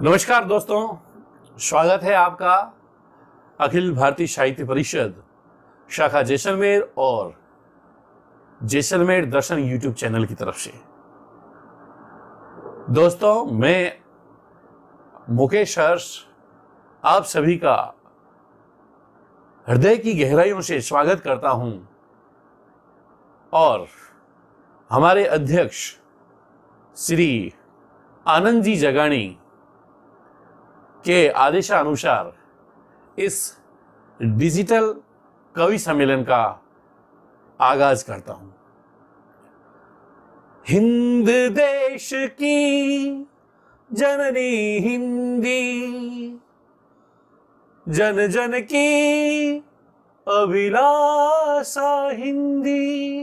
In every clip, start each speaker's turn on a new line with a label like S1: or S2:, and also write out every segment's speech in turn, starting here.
S1: नमस्कार दोस्तों, स्वागत है आपका अखिल भारतीय साहित्य परिषद शाखा जैसलमेर और जैसलमेर दर्शन यूट्यूब चैनल की तरफ से। दोस्तों, मैं मुकेश हर्ष आप सभी का हृदय की गहराइयों से स्वागत करता हूं और हमारे अध्यक्ष श्री आनंद जी जगानी के आदेशानुसार इस डिजिटल कवि सम्मेलन का आगाज करता हूं। हिंद देश की जननी हिंदी, जन जन की अभिलाषा हिंदी।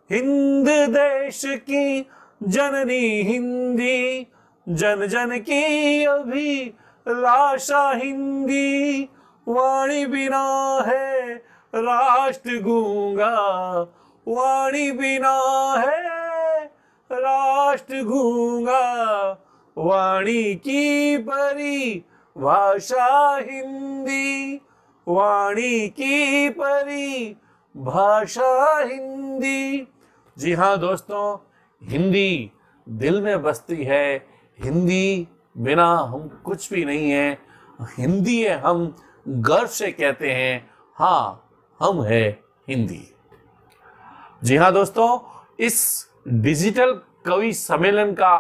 S1: हिंद देश की जननी हिंदी, जन जन की अभिलाषा हिंदी। वाणी बिना है राष्ट्र गूंगा, वाणी बिना है राष्ट्र गूंगा। वाणी की परिभाषा हिंदी, वाणी की परिभाषा हिंदी। जी हाँ दोस्तों, हिंदी दिल में बसती है, हिंदी बिना हम कुछ भी नहीं है। हिंदी है, हम गर्व से कहते हैं, हाँ हम है हिंदी। जी हाँ दोस्तों, इस डिजिटल कवि सम्मेलन का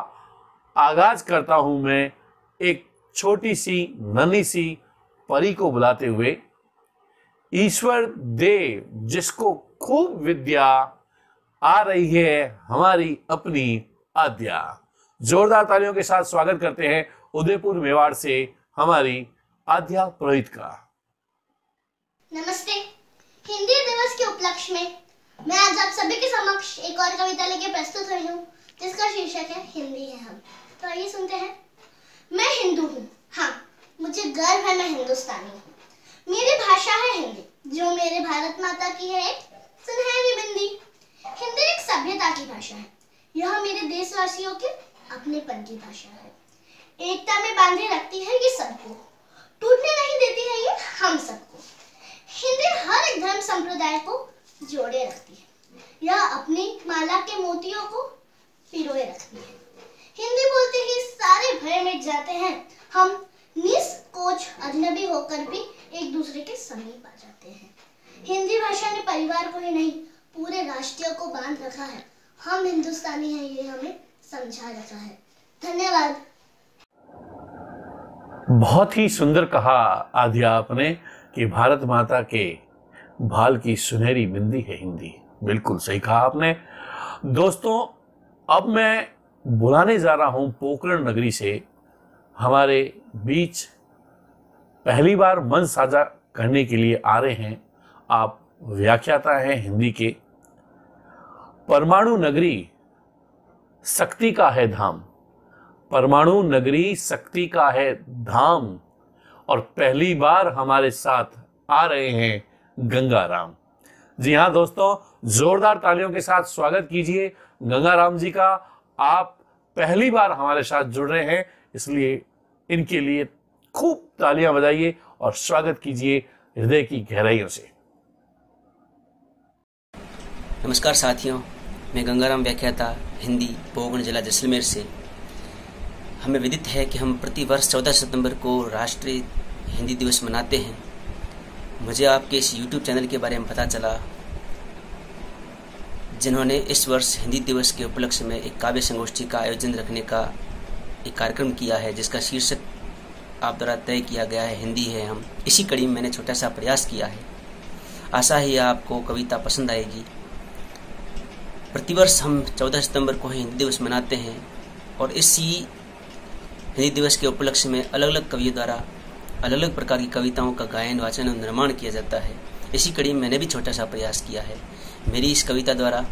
S1: आगाज करता हूं मैं एक छोटी सी नन्ही सी परी को बुलाते हुए। ईश्वर दे जिसको खूब विद्या, आ रही है हमारी अपनी आद्या। जोरदार तालियों के साथ स्वागत करते हैं उदयपुर मेवाड़ से हमारी आद्या पुरोहित का।
S2: नमस्ते। हिंदी दिवस के उपलक्ष्य में मैं आज आप सभी के समक्ष एक और कविता लेके प्रस्तुत हुई हूँ, जिसका शीर्षक है हिंदी है हम। तो आइए सुनते हैं। मैं हिंदू हूँ, हाँ मुझे गर्व है, मैं हिंदुस्तानी हूँ। मेरी भाषा है हिंदी, जो मेरे भारत माता की है एक सुनहरी बिंदी। हिंदी एक सभ्यता की भाषा है, यह मेरे देशवासियों के अपनेपन की भाषा है। एकता में बांधे रखती है ये सबको, टूटने नहीं देती है ये हम सबको। हिंदी हर एक धर्म संप्रदाय को जोड़े रखती है, यह अपनी माला के मोतियों को पिरोए रखती है। हिंदी बोलते ही सारे भय मिट जाते हैं, हम निष्कोच अजनबी होकर भी एक दूसरे के समीप आ जाते हैं। हिंदी भाषा ने परिवार को ही नहीं पूरे राष्ट्र को बांध रखा है। हम हिंदुस्तानी हैं, ये हमें समझा रखा है। धन्यवाद।
S1: बहुत ही सुंदर कहा आद्या आपने कि भारत माता के भाल की सुनहरी बिंदी है हिंदी। बिल्कुल सही कहा आपने। दोस्तों, अब मैं बुलाने जा रहा हूं पोकरण नगरी से हमारे बीच पहली बार मंच साझा करने के लिए आ रहे हैं। आप व्याख्याता हैं हिंदी के। परमाणु नगरी शक्ति का है धाम, परमाणु नगरी शक्ति का है धाम, और पहली बार हमारे साथ आ रहे हैं गंगाराम। जी हाँ दोस्तों, जोरदार तालियों के साथ स्वागत कीजिए गंगाराम जी का। आप पहली बार हमारे साथ जुड़ रहे हैं, इसलिए इनके लिए खूब तालियां बजाइए और स्वागत कीजिए हृदय की गहराइयों से।
S3: नमस्कार साथियों, मैं गंगाराम व्याख्याता हिंदी पोकरण जिला जैसलमेर से। हमें विदित है कि हम प्रतिवर्ष 14 सितंबर को राष्ट्रीय हिंदी दिवस मनाते हैं। मुझे आपके इस YouTube चैनल के बारे में पता चला, जिन्होंने इस वर्ष हिंदी दिवस के उपलक्ष्य में एक काव्य संगोष्ठी का आयोजन रखने का एक कार्यक्रम किया है, जिसका शीर्षक आप द्वारा तय किया गया है हिंदी है हम। इसी कड़ी में मैंने छोटा सा प्रयास किया है, आशा ही आपको कविता पसंद आएगी। प्रतिवर्ष हम 14 सितंबर को हिंदी दिवस मनाते हैं और इसी हिंदी दिवस के उपलक्ष्य में अलग अलग कवियों द्वारा अलग अलग प्रकार की कविताओं का गायन, वाचन और निर्माण किया जाता है। इसी कड़ी में मैंने भी छोटा सा प्रयास किया है। मेरी इस कविता द्वारा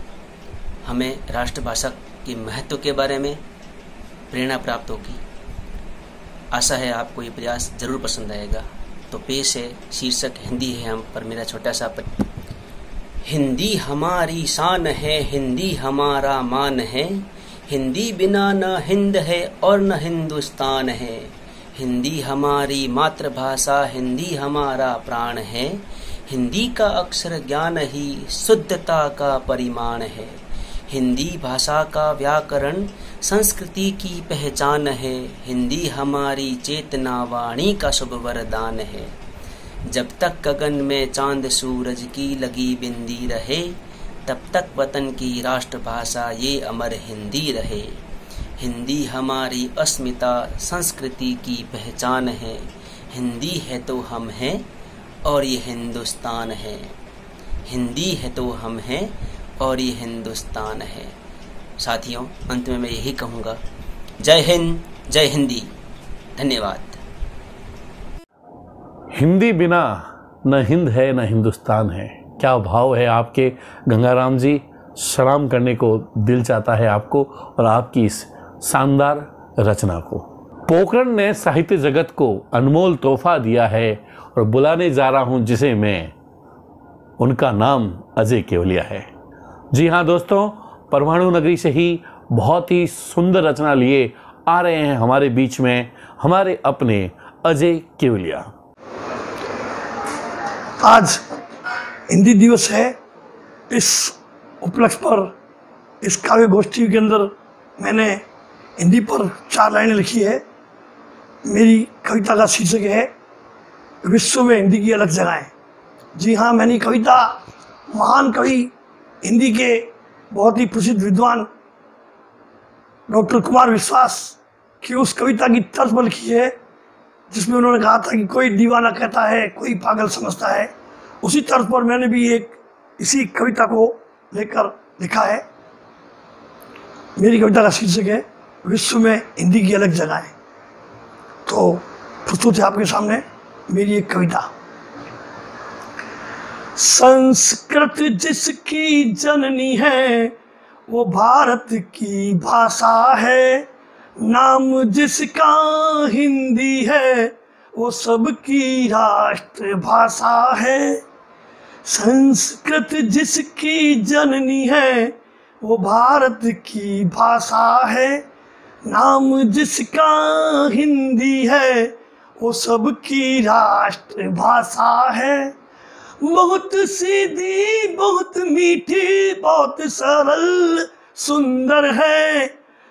S3: हमें राष्ट्रभाषा के महत्व के बारे में प्रेरणा प्राप्त होगी। आशा है आपको ये प्रयास जरूर पसंद आएगा। तो पेश है शीर्षक हिंदी है हम पर मेरा छोटा सा हिंदी हमारी शान है, हिंदी हमारा मान है, हिंदी बिना न हिंद है और न हिंदुस्तान है। हिंदी हमारी मातृभाषा, हिंदी हमारा प्राण है। हिंदी का अक्षर ज्ञान ही शुद्धता का परिमाण है। हिंदी भाषा का व्याकरण संस्कृति की पहचान है। हिंदी हमारी चेतना वाणी का शुभ वरदान है। जब तक गगन में चांद सूरज की लगी बिंदी रहे, तब तक वतन की राष्ट्रभाषा ये अमर हिंदी रहे। हिंदी हमारी अस्मिता संस्कृति की पहचान है। हिंदी है तो हम हैं और ये हिंदुस्तान है। हिंदी है तो हम हैं और ये हिंदुस्तान है। साथियों, अंत में मैं यही कहूँगा, जय हिंद, जय हिंदी। धन्यवाद।
S1: हिंदी बिना न हिंद है न हिंदुस्तान है। क्या भाव है आपके गंगाराम जी। सलाम करने को दिल चाहता है आपको और आपकी इस शानदार रचना को। पोखरण ने साहित्य जगत को अनमोल तोहफा दिया है और बुलाने जा रहा हूं जिसे मैं, उनका नाम अजय केवलिया है। जी हाँ दोस्तों, परमाणु नगरी से ही बहुत ही सुंदर रचना लिए आ रहे हैं हमारे बीच में हमारे अपने अजय केवलिया।
S4: आज हिंदी दिवस है। इस उपलक्ष्य पर इस काव्य गोष्ठी के अंदर मैंने हिंदी पर 4 लाइनें लिखी है। मेरी कविता का शीर्षक है विश्व में हिंदी की अलग जगहें। जी हाँ, मैंने कविता महान कवि हिंदी के बहुत ही प्रसिद्ध विद्वान डॉक्टर कुमार विश्वास की उस कविता की तर्ज पर लिखी है, जिसमें उन्होंने कहा था कि कोई दीवाना कहता है, कोई पागल समझता है। उसी तर्ज पर मैंने भी इसी कविता को लेकर लिखा है। मेरी कविता का शीर्षक है विश्व में हिंदी की अलग जगहें। तो प्रस्तुत है आपके सामने मेरी एक कविता। संस्कृत जिसकी जननी है वो भारत की भाषा है। नाम जिसका हिंदी है वो सबकी राष्ट्र भाषा है। संस्कृत जिसकी जननी है वो भारत की भाषा है। नाम जिसका हिंदी है वो सबकी राष्ट्र भाषा है। बहुत सीधी, बहुत मीठी, बहुत सरल सुंदर है।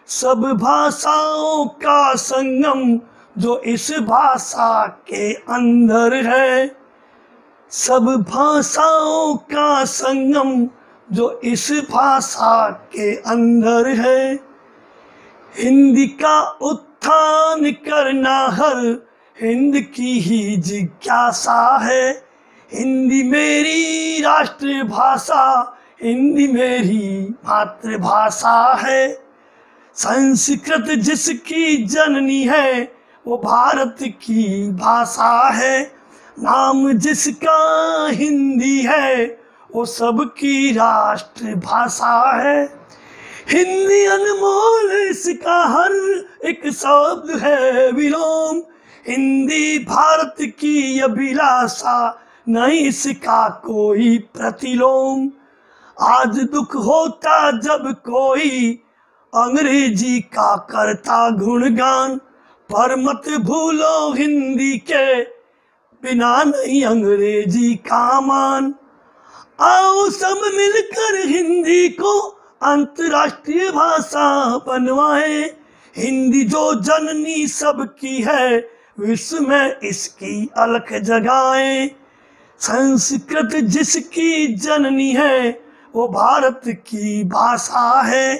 S4: सब भाषाओं का संगम जो इस भाषा के अंदर है। सब भाषाओं का संगम जो इस भाषा के अंदर है। हिंदी का उत्थान करना हर हिंद की ही जिज्ञासा है। हिंदी मेरी राष्ट्रभाषा, हिंदी मेरी मातृभाषा है। संस्कृत जिसकी जननी है वो भारत की भाषा है। नाम जिसका हिंदी है वो सबकी राष्ट्रभाषा है। हिंदी अनमोल, इसका हर एक शब्द है विलोम। हिंदी भारत की अभिलाषा, नहीं इसका कोई प्रतिलोम। आज दुख होता जब कोई अंग्रेजी का करता गुणगान, पर मत भूलो हिंदी के बिना नहीं अंग्रेजी का मान। आओ सब मिलकर हिंदी को अंतर्राष्ट्रीय भाषा बनवाएं। हिंदी जो जननी सबकी है, विश्व में इसकी अलख जगाएं। संस्कृत जिसकी जननी है वो भारत की भाषा है।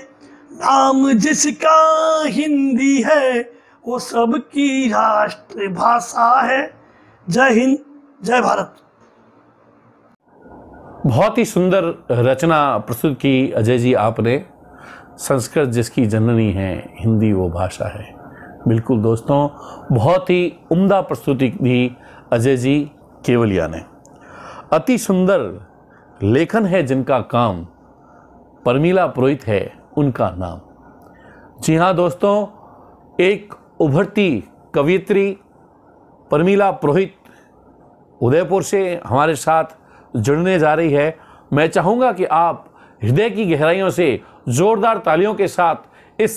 S4: नाम जिसका हिंदी है वो सबकी राष्ट्रभाषा है। जय हिंद, जय भारत।
S1: बहुत ही सुंदर रचना प्रस्तुत की अजय जी आपने। संस्कृत जिसकी जननी है, हिंदी वो भाषा है। बिल्कुल दोस्तों, बहुत ही उम्दा प्रस्तुति दी अजय जी केवलिया ने। अति सुंदर लेखन है जिनका काम, परमीला पुरोहित है उनका नाम। जी हाँ दोस्तों, एक उभरती कवियत्री परमीला पुरोहित उदयपुर से हमारे साथ जुड़ने जा रही है। मैं चाहूँगा कि आप हृदय की गहराइयों से जोरदार तालियों के साथ इस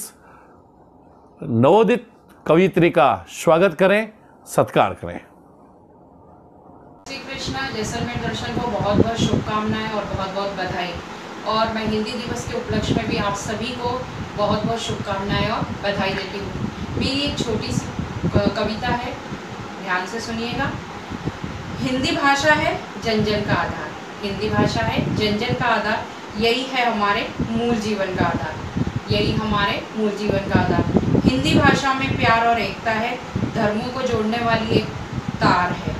S1: नवोदित कवियत्री का स्वागत करें, सत्कार करें।
S5: श्री कृष्णा जैसलमेर दर्शन को बहुत बहुत शुभकामनाएं और बहुत बहुत बधाई। और मैं हिंदी दिवस के उपलक्ष्य में भी आप सभी को बहुत बहुत शुभकामनाएं और बधाई देती हूँ। मेरी एक छोटी सी कविता है, ध्यान से सुनिएगा। हिंदी भाषा है जन जन का आधार, हिंदी भाषा है जन जन का आधार, यही है हमारे मूल जीवन का आधार, यही हमारे मूल जीवन का आधार। हिंदी भाषा में प्यार और एकता है, धर्मों को जोड़ने वाली एक तार है।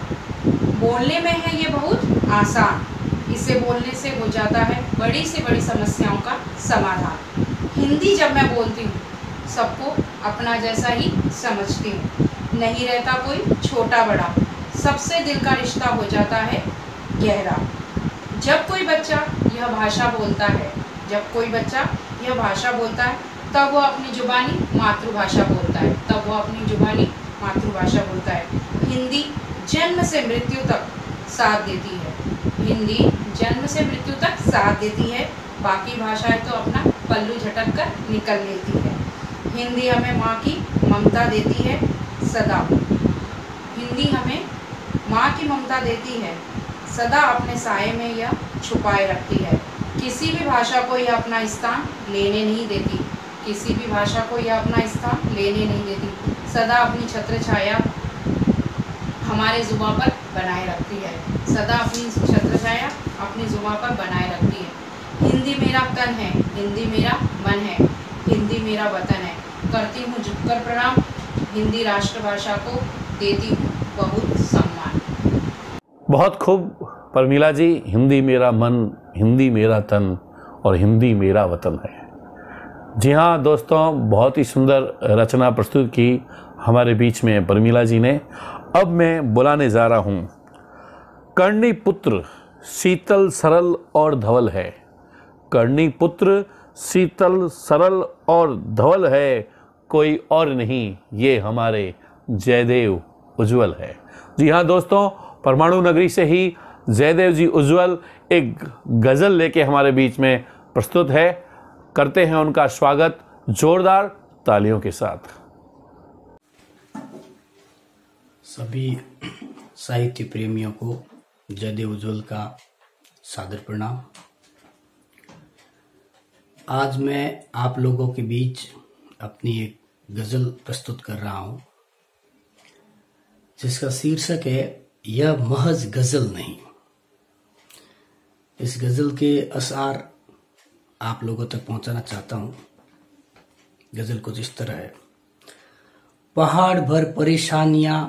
S5: बोलने में है ये बहुत आसान, इसे बोलने से हो जाता है बड़ी से बड़ी समस्याओं का समाधान। हिंदी जब मैं बोलती हूँ सबको अपना जैसा ही समझती हूँ, नहीं रहता कोई छोटा बड़ा, सबसे दिल का रिश्ता हो जाता है गहरा। जब कोई बच्चा यह भाषा बोलता है, जब कोई बच्चा यह भाषा बोलता है, तब वो अपनी जुबानी मातृभाषा बोलता है, तब वो अपनी जुबानी मातृभाषा बोलता है। हिंदी जन्म से मृत्यु तक साथ देती है, हिंदी जन्म से मृत्यु तक साथ देती है, बाकी भाषाएं तो अपना पल्लू झटक कर निकल लेती है। हिंदी हमें माँ की ममता देती है सदा, हिंदी हमें माँ की ममता देती है सदा, अपने साये में यह छुपाए रखती है। किसी भी भाषा को यह अपना स्थान लेने नहीं देती, किसी भी भाषा को यह अपना स्थान लेने नहीं देती, सदा अपनी छत्र छाया हमारे जुबां पर बनाए रखती है, सदा अपनी छत्र छाया अपनी जुबां पर बनाए रखती है। हिंदी मेरा तन है, हिंदी मेरा मन है, हिंदी मेरा वतन है, करती हूँ झुककर प्रणाम, हिंदी राष्ट्रभाषा को देती हूँ बहुत सम्मान।
S1: बहुत खूब परमीला जी, हिंदी मेरा मन, हिंदी मेरा तन और हिंदी मेरा वतन है। जी हाँ दोस्तों, बहुत ही सुंदर रचना प्रस्तुत की हमारे बीच में परमीला जी ने। अब मैं बुलाने जा रहा हूँ कर्णी पुत्र शीतल सरल और धवल है, कर्णी पुत्र शीतल सरल और धवल है, कोई और नहीं ये हमारे जयदेव उज्ज्वल है। जी हाँ दोस्तों, परमाणु नगरी से ही जयदेव जी उज्ज्वल एक गज़ल लेके हमारे बीच में प्रस्तुत है। करते हैं उनका स्वागत जोरदार तालियों के साथ।
S6: सभी साहित्य प्रेमियों को जयदेव उज्ज्वल का सादर प्रणाम। आज मैं आप लोगों के बीच अपनी एक गज़ल प्रस्तुत कर रहा हूं, जिसका शीर्षक है यह महज गज़ल नहीं। इस गज़ल के अशार आप लोगों तक पहुंचाना चाहता हूं। गज़ल कुछ इस तरह है। पहाड़ भर परेशानियां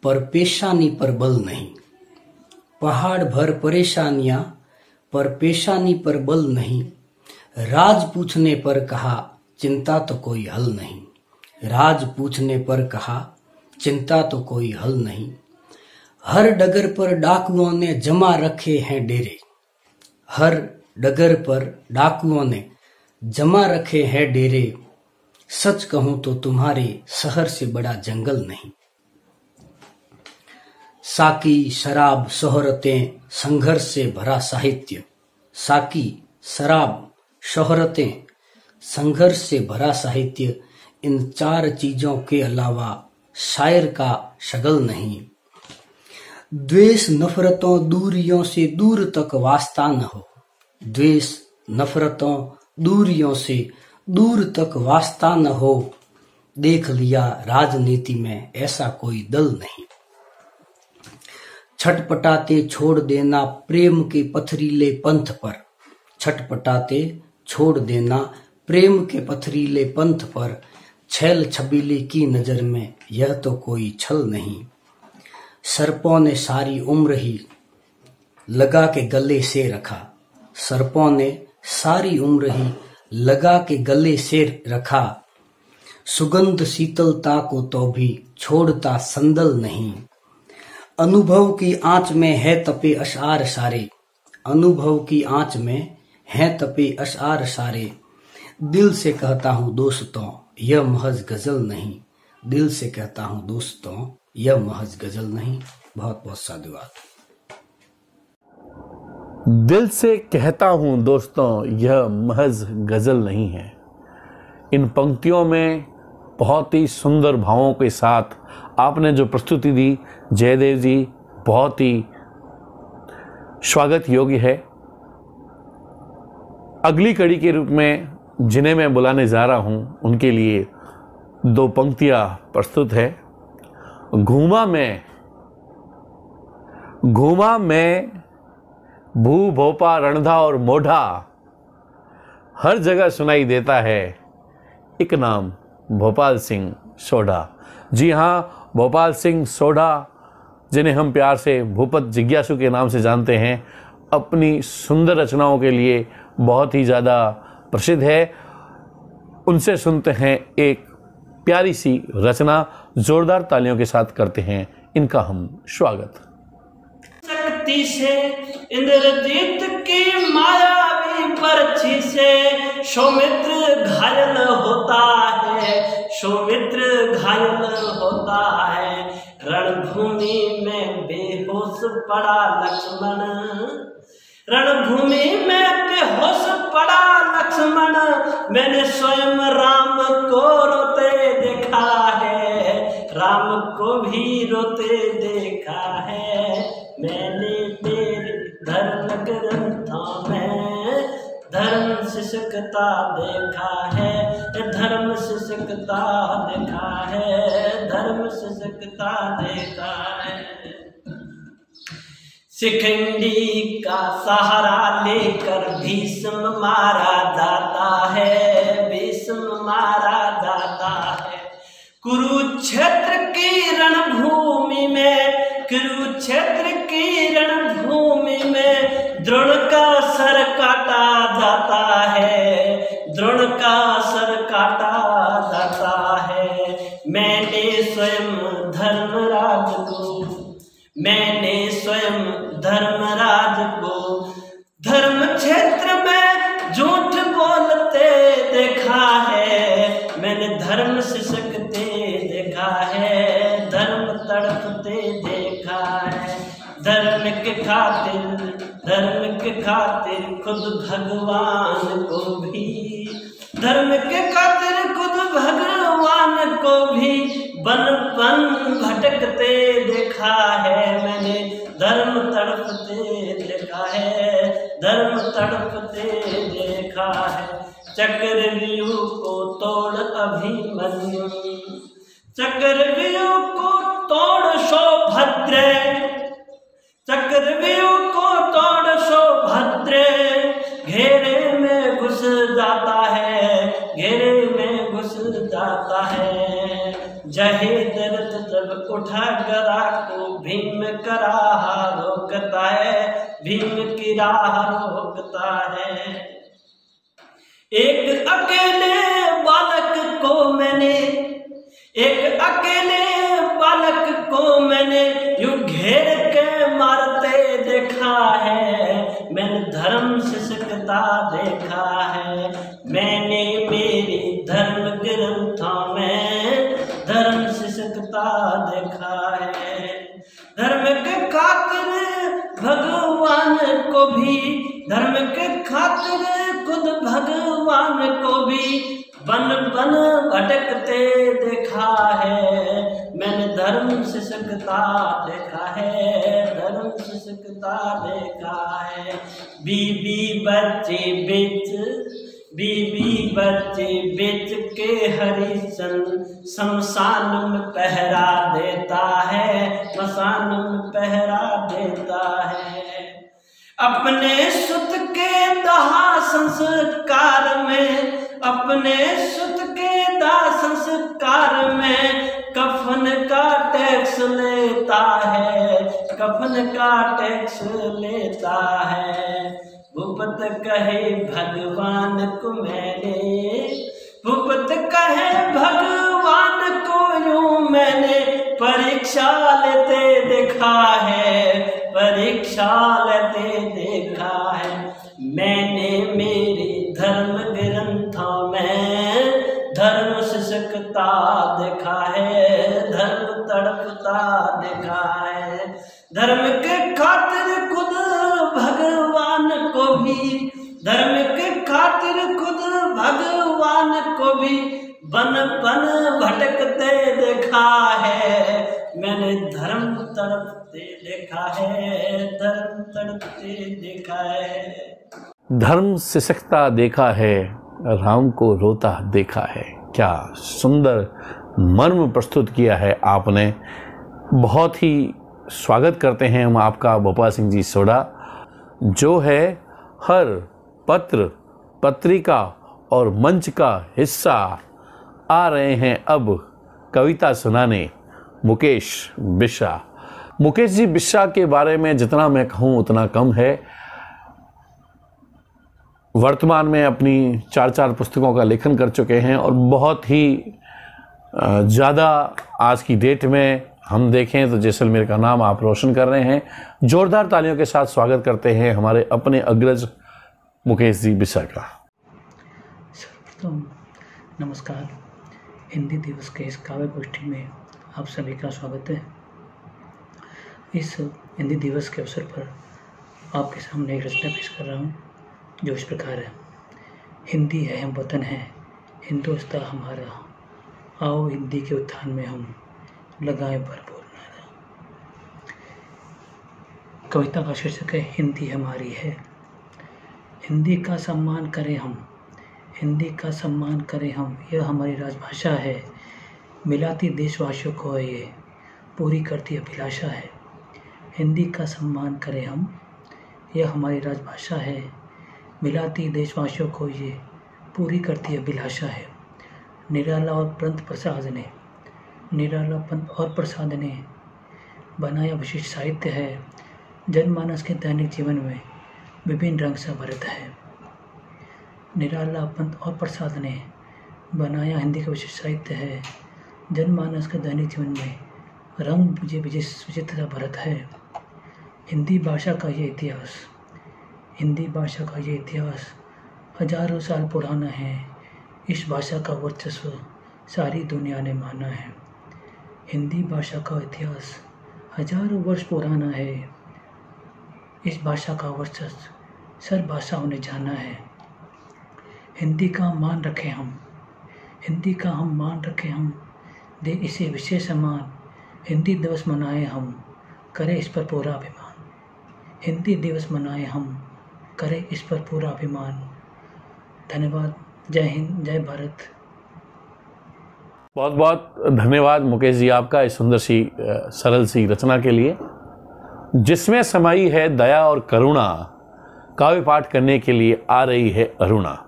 S6: पर पेशानी पर बल नहीं, पहाड़ भर परेशानियां पर पेशानी पर बल नहीं, राज पूछने पर कहा चिंता तो कोई हल नहीं, राज पूछने पर कहा चिंता तो कोई हल नहीं। हर डगर पर डाकुओं ने जमा रखे हैं डेरे, हर डगर पर डाकुओं ने जमा रखे हैं डेरे, सच कहूं तो तुम्हारे शहर से बड़ा जंगल नहीं। साकी शराब शोहरतें संघर्ष से भरा साहित्य, साकी शराब शोहरतें संघर्ष से भरा साहित्य, इन चार चीजों के अलावा शायर का शगल नहीं। द्वेष नफरतों दूरियों से दूर तक वास्ता न हो, द्वेष नफरतों दूरियों से दूर तक वास्ता न हो, देख लिया राजनीति में ऐसा कोई दल नहीं। छटपटाते छोड़ देना प्रेम के पथरीले पंथ पर, छटपटाते छोड़ देना प्रेम के पथरीले पंथ पर, छैल छबीले की नजर में यह तो कोई छल नहीं। सर्पों ने सारी उम्र ही लगा के गले से रखा, सर्पों ने सारी उम्र ही लगा के गले से रखा, सुगंध शीतलता को तो भी छोड़ता संदल नहीं। अनुभव की आंच में है तपे अशार सारे, अनुभव की आंच में है तपे अशार सारे, दिल से कहता हूँ दोस्तों यह महज गजल नहीं, दिल से कहता हूँ दोस्तों यह महज गजल नहीं। बहुत बहुत साधुवाद।
S1: दिल से कहता हूं दोस्तों यह महज गजल नहीं है, इन पंक्तियों में बहुत ही सुंदर भावों के साथ आपने जो प्रस्तुति दी जयदेव जी, बहुत ही स्वागत योग्य है। अगली कड़ी के रूप में जिन्हें मैं बुलाने जा रहा हूं, उनके लिए दो पंक्तियां प्रस्तुत है। घूमा मैं भू भोपा रणधा और मोढ़ा, हर जगह सुनाई देता है एक नाम भोपाल सिंह सोढ़ा। जी हाँ, भोपाल सिंह सोढ़ा, जिन्हें हम प्यार से भूपत जिज्ञासु के नाम से जानते हैं, अपनी सुंदर रचनाओं के लिए बहुत ही ज़्यादा प्रसिद्ध है। उनसे सुनते हैं एक प्यारी सी रचना, जोरदार तालियों के साथ करते हैं इनका हम स्वागत।
S7: शक्ति से इंद्रजीत की मायावी बरछी से सौमित्र घायल होता है, सौमित्र घायल होता है। रणभूमि में बेहोश पड़ा लक्ष्मण, रणभूमि में बेहोश पड़ा लक्ष्मण, मैंने स्वयं राम को रोते देखा है, राम को भी रोते देखा है। मैंने मेरे धर्म ग्रंथों में धर्म शिक्षकता देखा है, धर्म शिक्षकता देखा है, धर्म शिक्षकता देखा है। शिखंडी का सहारा लेकर भीष्म मारा जाता है, भीष्म मारा जाता है। कुरुक्षेत्र की रणभूमि में, कुरुक्षेत्र की रणभूमि में द्रोण का सर काटा जाता है, द्रोण का सर काटा जाता है। मैंने स्वयं धर्मराज को, मैंने स्वयं धर्मराज को धर्म क्षेत्र में झूठ बोलते देखा है, मैंने धर्म सिसकते देखा है, धर्म तड़पते देखा है। धर्म के खातिर, धर्म के खातिर खुद भगवान को भी, धर्म के खातिर खुद भगवान को भी बन बन भटकते देखा है, मैंने धर्म तड़पते देखा है, धर्म तड़पते देखा है। चक्रव्यूह को तोड़ अभिमन्यु, चक्रव्यूह को तोड़ सौभद्र, चक्रव्यूह को तोड़ सौभद्र, घेरे में घुस जाता है, घेरे में घुस जाता है। जहेद्रथ जब उठा गदा को भीम का राह रोकता है, भीम की राह रोकता है। एक अकेले बालक को मैंने, एक अकेले बालक को मैंने यूं घेर के मारते देखा है, मैंने धर्म शिक्षकता देखा है। मैंने मेरे धर्म ग्रंथों में धर्म शिक्षकता देखा है। धर्म के खातिर भगवान को भी, धर्म के खातिर खुद भगवान को भी बन बन भटकते देखा है, मैंने धर्म शिक्षकता देखा है, धर्म शिक्षकता देखा है। बीबी बच्चे बेच, बीबी बच्चे बेच के हरिचंद शमशान में पहरा देता है, शमशान में पहरा देता है। अपने सुत के दाह संस्कार में, अपने सुत के दाह संस्कार में कफन का टैक्स लेता है, कफन का टैक्स लेता है। भूपत कहे भगवान को मैंने, भूपत कहे भगवान को यूं मैंने परीक्षा लेते देखा है, परीक्षा लेते देखा है। मैंने मेरे धर्म ग्रंथों में धर्म शिक्षकता देखा है, धर्म तड़पता देखा है। धर्म के खातिर खुद भगवान को भी, धर्म के खातिर खुद भगवान इंसान को भी बन बन भटकते देखा है, मैंने धर्म तड़पते देखा है, धर्म तड़पते देखा है।
S1: धर्म सिसकता देखा है, राम को रोता देखा है। क्या सुंदर मर्म प्रस्तुत किया है आपने। बहुत ही स्वागत करते हैं हम आपका भोपाल सिंह जी सोढ़ा, जो है हर पत्र पत्रिका और मंच का हिस्सा आ रहे हैं अब कविता सुनाने मुकेश बिश्रा। मुकेश जी बिश्रा के बारे में जितना मैं कहूँ उतना कम है। वर्तमान में अपनी 4 पुस्तकों का लेखन कर चुके हैं और बहुत ही ज़्यादा आज की डेट में हम देखें तो जैसलमेर का नाम आप रोशन कर रहे हैं। जोरदार तालियों के साथ स्वागत करते हैं हमारे अपने अग्रज मुकेश जी बिश्रा का।
S8: सर्वप्रथम नमस्कार। हिंदी दिवस के इस काव्य गोष्ठी में आप सभी का स्वागत है। इस हिंदी दिवस के अवसर पर आपके सामने एक रचना पेश कर रहा हूँ जो इस प्रकार है। हिंदी है हम वतन है, हिंदुस्तान हमारा, आओ हिंदी के उत्थान में हम लगाएं भरपूर नारा। कविता का शीर्षक है हिंदी हमारी है। हिंदी का सम्मान करें हम, हिंदी का सम्मान करें हम, यह हमारी राजभाषा है, मिलाती देशवासियों को ये पूरी करती अभिलाषा है। हिंदी का सम्मान करें हम, यह हमारी राजभाषा है, मिलाती देशवासियों को ये पूरी करती अभिलाषा है। निराला और पंत प्रसाद ने, निराला पंत और प्रसाद ने बनाया विशिष्ट साहित्य है, जनमानस के दैनिक जीवन में विभिन्न रंग से भरित है। निराला पंत और प्रसाद ने बनाया हिंदी का विशिष्ट साहित्य है, जनमानस के दैनिक जीवन में रंग विचित्रता भरत है। हिंदी भाषा का ये इतिहास, हिंदी भाषा का ये इतिहास हजारों साल पुराना है। इस भाषा का वर्चस्व सारी दुनिया ने माना है। हिंदी भाषा का इतिहास हजारों वर्ष पुराना है। इस भाषा का वर्चस्व सर्व भाषाओं ने जाना है। हिंदी का मान रखें हम, हिंदी का हम मान रखें हम, दे इसे विशेष सम्मान। हिंदी दिवस मनाएं हम, करें इस पर पूरा अभिमान। हिंदी दिवस मनाएं हम, करें इस पर पूरा अभिमान। धन्यवाद। जय हिंद, जय भारत।
S1: बहुत बहुत धन्यवाद मुकेश जी आपका इस सुंदर सी सरल सी रचना के लिए, जिसमें समाई है दया और करुणा। काव्य पाठ करने के लिए आ रही है अरुणा।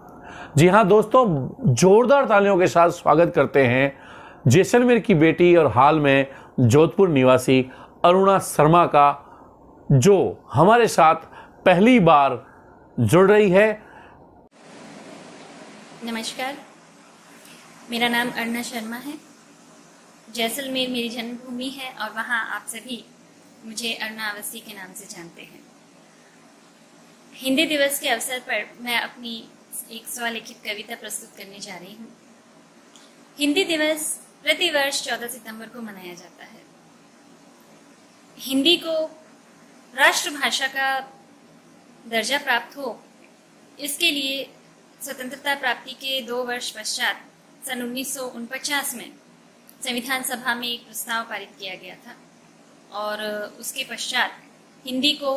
S1: जी हाँ दोस्तों, जोरदार तालियों के साथ स्वागत करते हैं जैसलमेर की बेटी और हाल में जोधपुर निवासी अरुणा शर्मा का, जो हमारे साथ पहली बार जुड़ रही है।
S9: नमस्कार, मेरा नाम अरुणा शर्मा है। जैसलमेर मेरी जन्मभूमि है और वहाँ आप सभी मुझे अरुणा अवस्थी के नाम से जानते हैं। हिंदी दिवस के अवसर पर मैं अपनी एक स्वलिखित कविता प्रस्तुत करने जा रही हूँ। हिंदी दिवस प्रतिवर्ष 14 सितंबर को मनाया जाता है। हिंदी को राष्ट्रभाषा का दर्जा प्राप्त हो, इसके लिए स्वतंत्रता प्राप्ति के 2 वर्ष पश्चात सन 1949 में संविधान सभा में एक प्रस्ताव पारित किया गया था और उसके पश्चात हिंदी को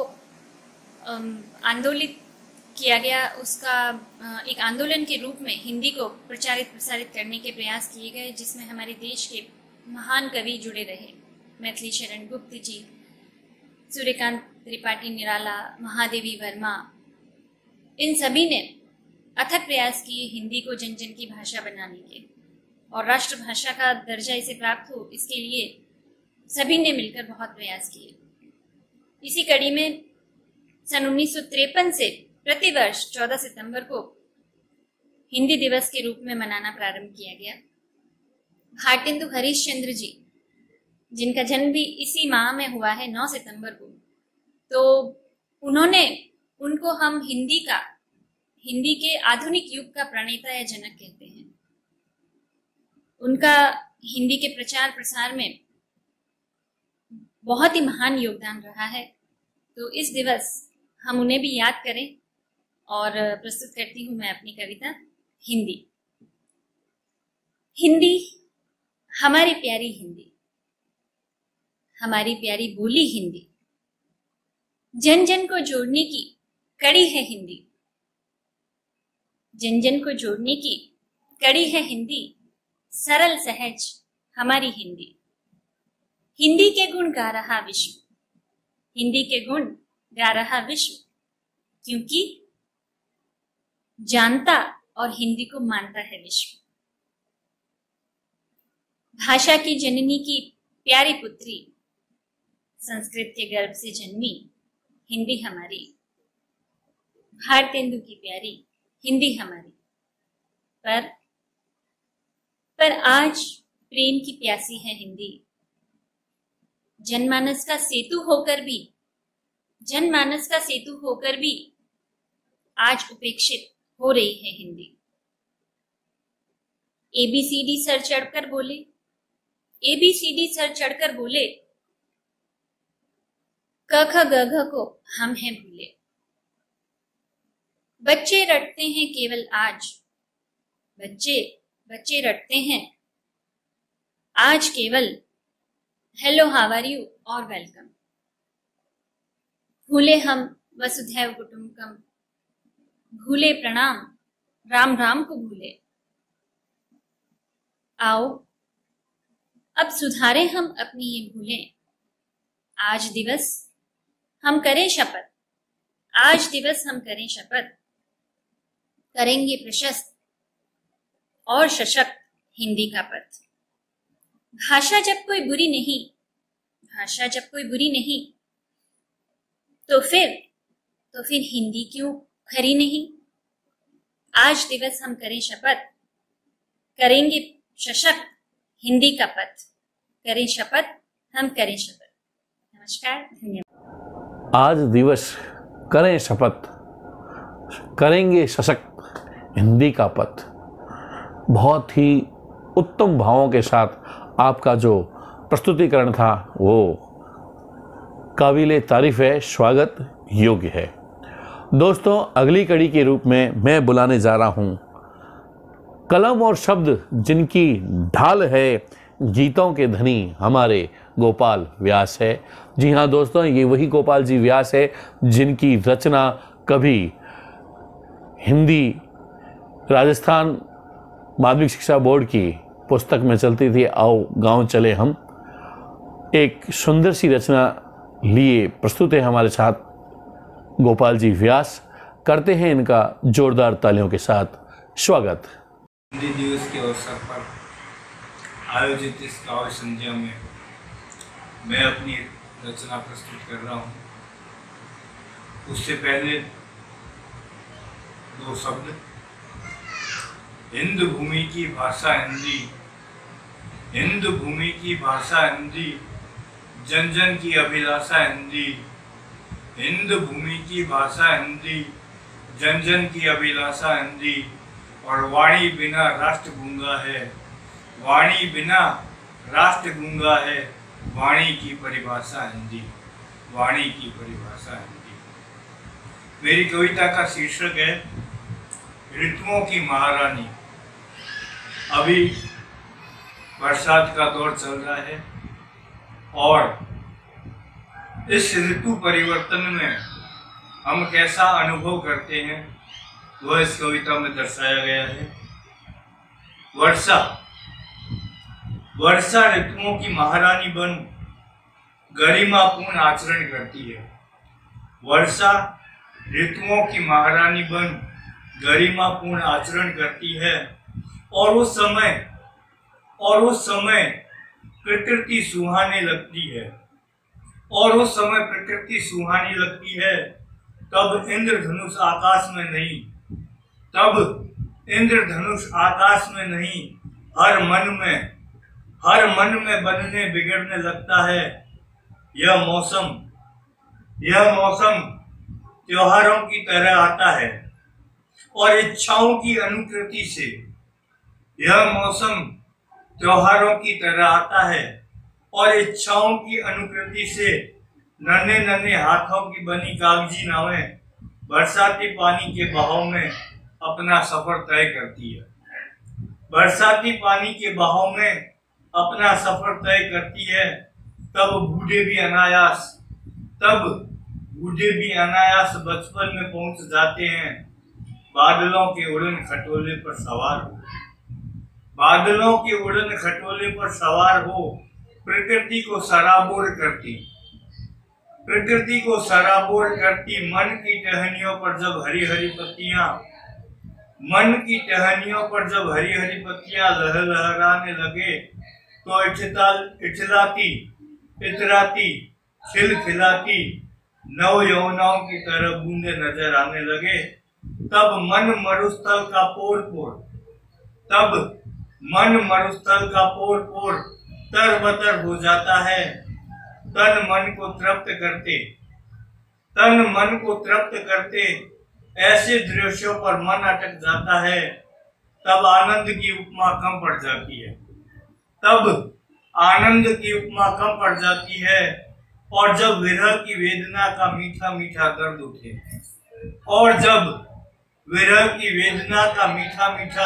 S9: आंदोलित किया गया। उसका एक आंदोलन के रूप में हिंदी को प्रचारित प्रसारित करने के प्रयास किए गए, जिसमें हमारे देश के महान कवि जुड़े रहे। मैथिली शरण गुप्त जी, सूर्यकांत त्रिपाठी निराला, महादेवी वर्मा, इन सभी ने अथक प्रयास किए हिंदी को जन जन की भाषा बनाने के और राष्ट्रभाषा का दर्जा इसे प्राप्त हो, इसके लिए सभी ने मिलकर बहुत प्रयास किए। इसी कड़ी में सन 1953 से प्रतिवर्ष 14 सितंबर को हिंदी दिवस के रूप में मनाना प्रारंभ किया गया। भारतेंदु हरिश्चंद्र जी, जिनका जन्म भी इसी माह में हुआ है 9 सितंबर को, तो उनको हम हिंदी के आधुनिक युग का प्रणेता या जनक कहते हैं। उनका हिंदी के प्रचार प्रसार में बहुत ही महान योगदान रहा है। तो इस दिवस हम उन्हें भी याद करें और प्रस्तुत करती हूँ मैं अपनी कविता हिंदी। हिंदी, हमारी प्यारी हिंदी, हमारी प्यारी बोली हिंदी, जन जन को जोड़ने की कड़ी है हिंदी, जन जन को जोड़ने की कड़ी है हिंदी, सरल सहज हमारी हिंदी। हिंदी के गुण गा रहा विश्व, हिंदी के गुण गा रहा विश्व, क्योंकि जानता और हिंदी को मानता है विश्व। भाषा की जननी की प्यारी पुत्री, संस्कृत के गर्भ से जन्मी हिंदी हमारी, भारतेंदु की प्यारी हिंदी हमारी। पर आज प्रेम की प्यासी है हिंदी, जनमानस का सेतु होकर भी, जनमानस का सेतु होकर भी आज उपेक्षित हो रही है हिंदी। ABCD सर चढ़कर बोले, ABCD सर चढ़कर बोले, क ख ग घ को हम हैं भूले। बच्चे रटते हैं केवल आज, बच्चे रटते हैं आज केवल हेलो हाउ आर यू और वेलकम। भूले हम वसुधैव कुटुंबकम, भूले प्रणाम राम राम को भूले। आओ अब सुधारें हम अपनी ये भूलें, आज दिवस हम करें शपथ, आज दिवस हम करें शपथ, करेंगे प्रशस्त और सशक्त हिंदी का पथ। भाषा जब कोई बुरी नहीं, भाषा जब कोई बुरी नहीं, तो फिर हिंदी क्यों खरी नहीं। आज दिवस हम करें शपथ, करेंगे सशक्त हिंदी का पथ, करें शपथ हम करें शपथ। नमस्कार, धन्यवाद।
S1: आज दिवस करें शपथ, करेंगे सशक्त हिंदी का पथ। बहुत ही उत्तम भावों के साथ आपका जो प्रस्तुतिकरण था वो काबिले तारीफ है, स्वागत योग्य है। दोस्तों, अगली कड़ी के रूप में मैं बुलाने जा रहा हूँ कलम और शब्द जिनकी ढाल है, गीतों के धनी हमारे गोपाल व्यास है। जी हाँ दोस्तों, ये वही गोपाल जी व्यास है जिनकी रचना कभी हिंदी राजस्थान माध्यमिक शिक्षा बोर्ड की पुस्तक में चलती थी, आओ गांव चले हम। एक सुंदर सी रचना लिए प्रस्तुत है हमारे साथ गोपाल जी व्यास। करते हैं इनका जोरदार तालियों के साथ स्वागत।
S10: हिंदी दिवस के अवसर पर आयोजित इस काव्य संध्या में मैं अपनी रचना प्रस्तुत कर रहा हूँ। उससे पहले दो शब्द। हिंद भूमि की भाषा हिंदी, हिंद भूमि की भाषा हिंदी, जन जन की अभिलाषा हिंदी। हिंद भूमि की भाषा हिंदी, जन जन की अभिलाषा हिंदी। और वाणी बिना राष्ट्र गूंगा है, वाणी बिना राष्ट्र गूंगा है। वाणी की परिभाषा हिंदी, वाणी की परिभाषा हिंदी। मेरी कविता का शीर्षक है ऋतुओं की महारानी। अभी बरसात का दौर चल रहा है और इस ऋतु परिवर्तन में हम कैसा अनुभव करते हैं वह इस कविता में दर्शाया गया है। वर्षा, वर्षा ऋतुओं की महारानी बन गरिमापूर्ण आचरण करती है। वर्षा ऋतुओं की महारानी बन गरिमापूर्ण आचरण करती है और उस समय प्रकृति सुहाने लगती है। और उस समय प्रकृति सुहानी लगती है तब इंद्रधनुष आकाश में नहीं, तब इंद्रधनुष आकाश में नहीं, हर मन में बनने बिगड़ने लगता है। यह मौसम त्योहारों की तरह आता है और इच्छाओं की अनुकृति से, यह मौसम त्योहारों की तरह आता है और इच्छाओं की अनुकृति से नन्हे नन्हे हाथों की बनी कागजी नावें बरसाती पानी के बहाव में अपना सफर तय करती है। बरसाती पानी के बहाव में अपना सफर तय करती है, तब बूढ़े भी अनायास बचपन में पहुंच जाते हैं। बादलों के उड़न खटोले पर सवार हो प्रकृति को सराबोर करती मन की टहनियों पर जब हरी हरी पत्तियां लहराने लगे तो इतराती खिलखिलाती नव यौवनाओं की तरह बूंदे नजर आने लगे। तब मन मरुस्थल का पोर तरबतर हो जाता है। तन मन को तृप्त करते ऐसे दृश्यों पर मन अटक जाता है। तब आनंद की उपमा कम पड़ जाती है। और जब विरह की वेदना का मीठा मीठा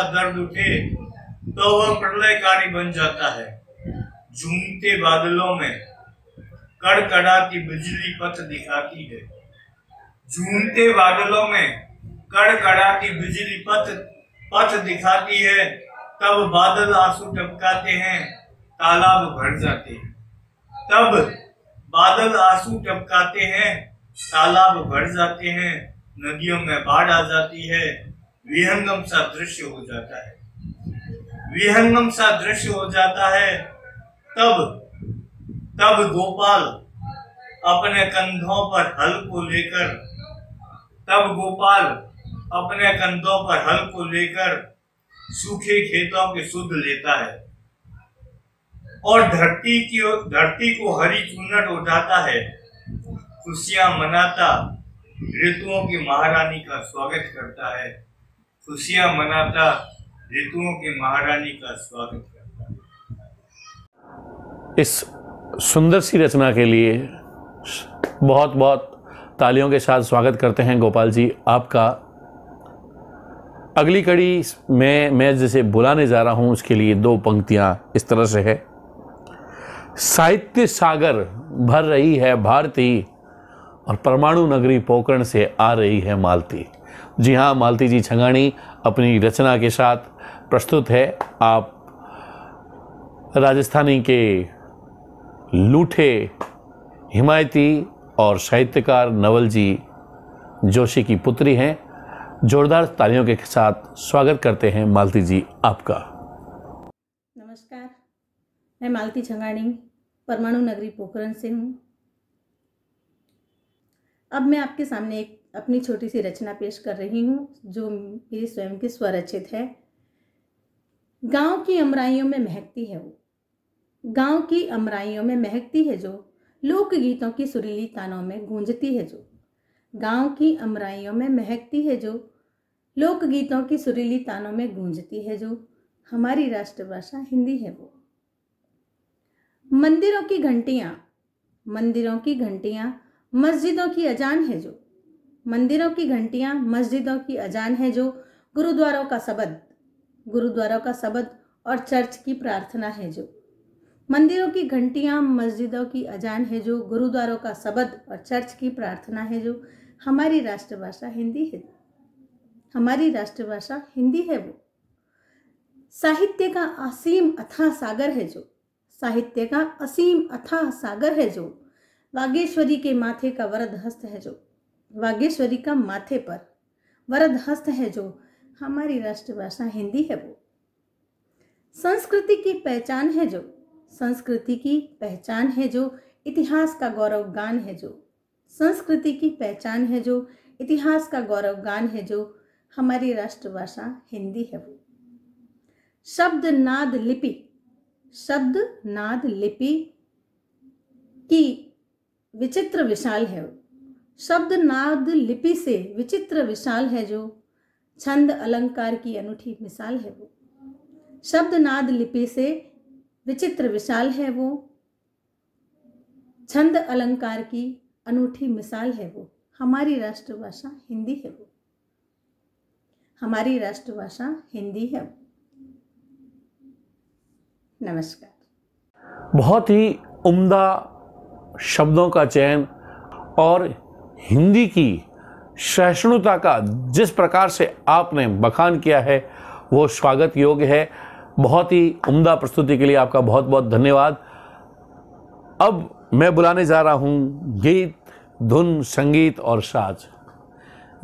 S10: दर्द उठे तो वह प्रलयकारी बन जाता है। झूमते बादलों में कड़कड़ाती बिजली पथ दिखाती है। तब बादल आंसू टपकाते हैं, तालाब भर जाते हैं, नदियों में बाढ़ आ जाती है। विहंगम सा दृश्य हो जाता है। तब गोपाल अपने कंधों पर हल को लेकर सूखे खेतों की सुध लेता है और धरती को हरी चूनट उठाता है। खुशियां मनाता ऋतुओं की महारानी का स्वागत करता है।
S1: इस सुंदर सी रचना के लिए बहुत बहुत तालियों के साथ स्वागत करते हैं गोपाल जी आपका। अगली कड़ी में मैं जिसे बुलाने जा रहा हूं उसके लिए दो पंक्तियां इस तरह से है। साहित्य सागर भर रही है भारती और परमाणु नगरी पोकरण से आ रही है मालती। जी हाँ, मालती जी छंगाणी अपनी रचना के साथ प्रस्तुत है। आप राजस्थानी के लूठे हिमायती और साहित्यकार नवल जी जोशी की पुत्री हैं। जोरदार तालियों के साथ स्वागत करते हैं मालती जी आपका।
S11: नमस्कार, मैं मालती छंगाणी परमाणु नगरी पोखरण से हूँ। अब मैं आपके सामने एक अपनी छोटी सी रचना पेश कर रही हूँ जो मेरी स्वयं की स्वरचित है। गांव की अमराइयों में महकती है वो, गांव की अमराइयों में महकती है जो, लोकगीतों की सुरीली तानों में गूंजती है जो। गांव की अमराइयों में महकती है जो, लोकगीतों की सुरीली तानों में गूंजती है जो। हमारी राष्ट्रभाषा हिंदी है वो। मंदिरों की घंटियां मस्जिदों की अजान है जो। मंदिरों की घंटियां मस्जिदों की अजान है जो। गुरुद्वारों का शब्द और चर्च की प्रार्थना है जो। मंदिरों की घंटियां मस्जिदों की अजान है जो। गुरुद्वारों का शब्द और चर्च की प्रार्थना है जो। हमारी राष्ट्रभाषा हिंदी है। हमारी राष्ट्रभाषा हिंदी है वो। साहित्य का असीम अथाह सागर है जो। साहित्य का असीम अथाह सागर है जो। वागेश्वरी के माथे का वरद हस्त है जो। वागेश्वरी का माथे पर वरद हस्त है जो। हमारी राष्ट्रभाषा हिंदी है वो। संस्कृति की पहचान है जो। संस्कृति की पहचान है जो। इतिहास का गौरव गान है जो। संस्कृति की पहचान है जो। इतिहास का गौरव गान है जो। हमारी राष्ट्रभाषा हिंदी है वो। शब्द नाद लिपि की विचित्र विशाल है। शब्द नाद लिपि से विचित्र विशाल है जो। छंद अलंकार की अनूठी मिसाल है वो। शब्द नाद लिपि से विचित्र विशाल है वो। छंद अलंकार की अनूठी मिसाल है वो। हमारी राष्ट्रभाषा हिंदी है वो। हमारी राष्ट्रभाषा हिंदी है। नमस्कार।
S1: बहुत ही उम्दा शब्दों का चयन और हिंदी की सहिष्णुता का जिस प्रकार से आपने बखान किया है वो स्वागत योग्य है। बहुत ही उम्दा प्रस्तुति के लिए आपका बहुत बहुत धन्यवाद। अब मैं बुलाने जा रहा हूँ गीत, धुन, संगीत और साज।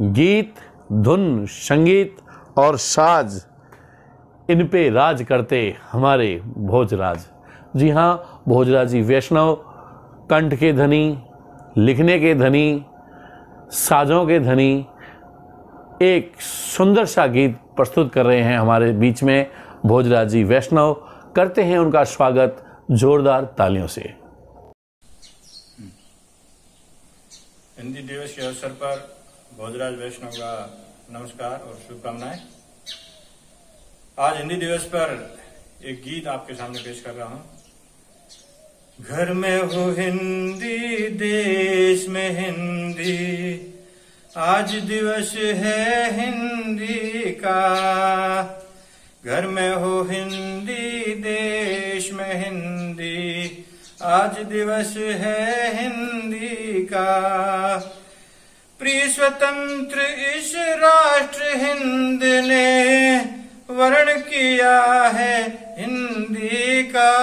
S1: गीत, धुन, संगीत और साज, इन पे राज करते हमारे भोजराज। जी हाँ, भोजराज जी वैष्णव कंठ के धनी, लिखने के धनी, साजों के धनी एक सुंदर सा गीत प्रस्तुत कर रहे हैं हमारे बीच में भोजराज जी वैष्णव। करते हैं उनका स्वागत जोरदार तालियों से।
S10: हिंदी दिवस के अवसर पर भोजराज वैष्णव का नमस्कार और शुभकामनाएं। आज हिंदी दिवस पर एक गीत आपके सामने पेश कर रहा हूं। घर में हो हिंदी, देश में हिंदी, आज दिवस है हिंदी का। घर में हो हिंदी, देश में हिंदी, आज दिवस है हिंदी का। प्रिय स्वतंत्र इस राष्ट्र हिंद ने वर्ण किया है हिंदी का।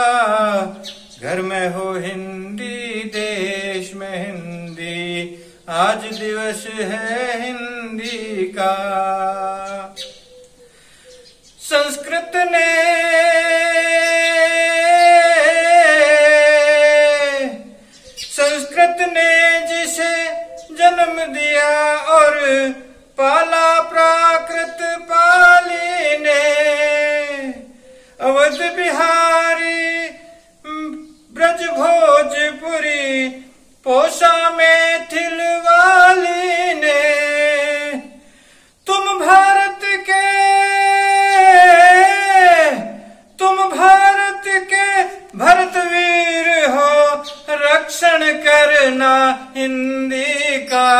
S10: घर में हो हिंदी, देश में हिंदी, आज दिवस है हिंदी का। संस्कृत ने जिसे जन्म दिया और पाला प्राकृत पाली ने। अवध बिहारी ब्रज भोजपुरी पोषा मैथिल वाली ने। तुम भारत के भरतवीर हो, रक्षण करना हिंदी का।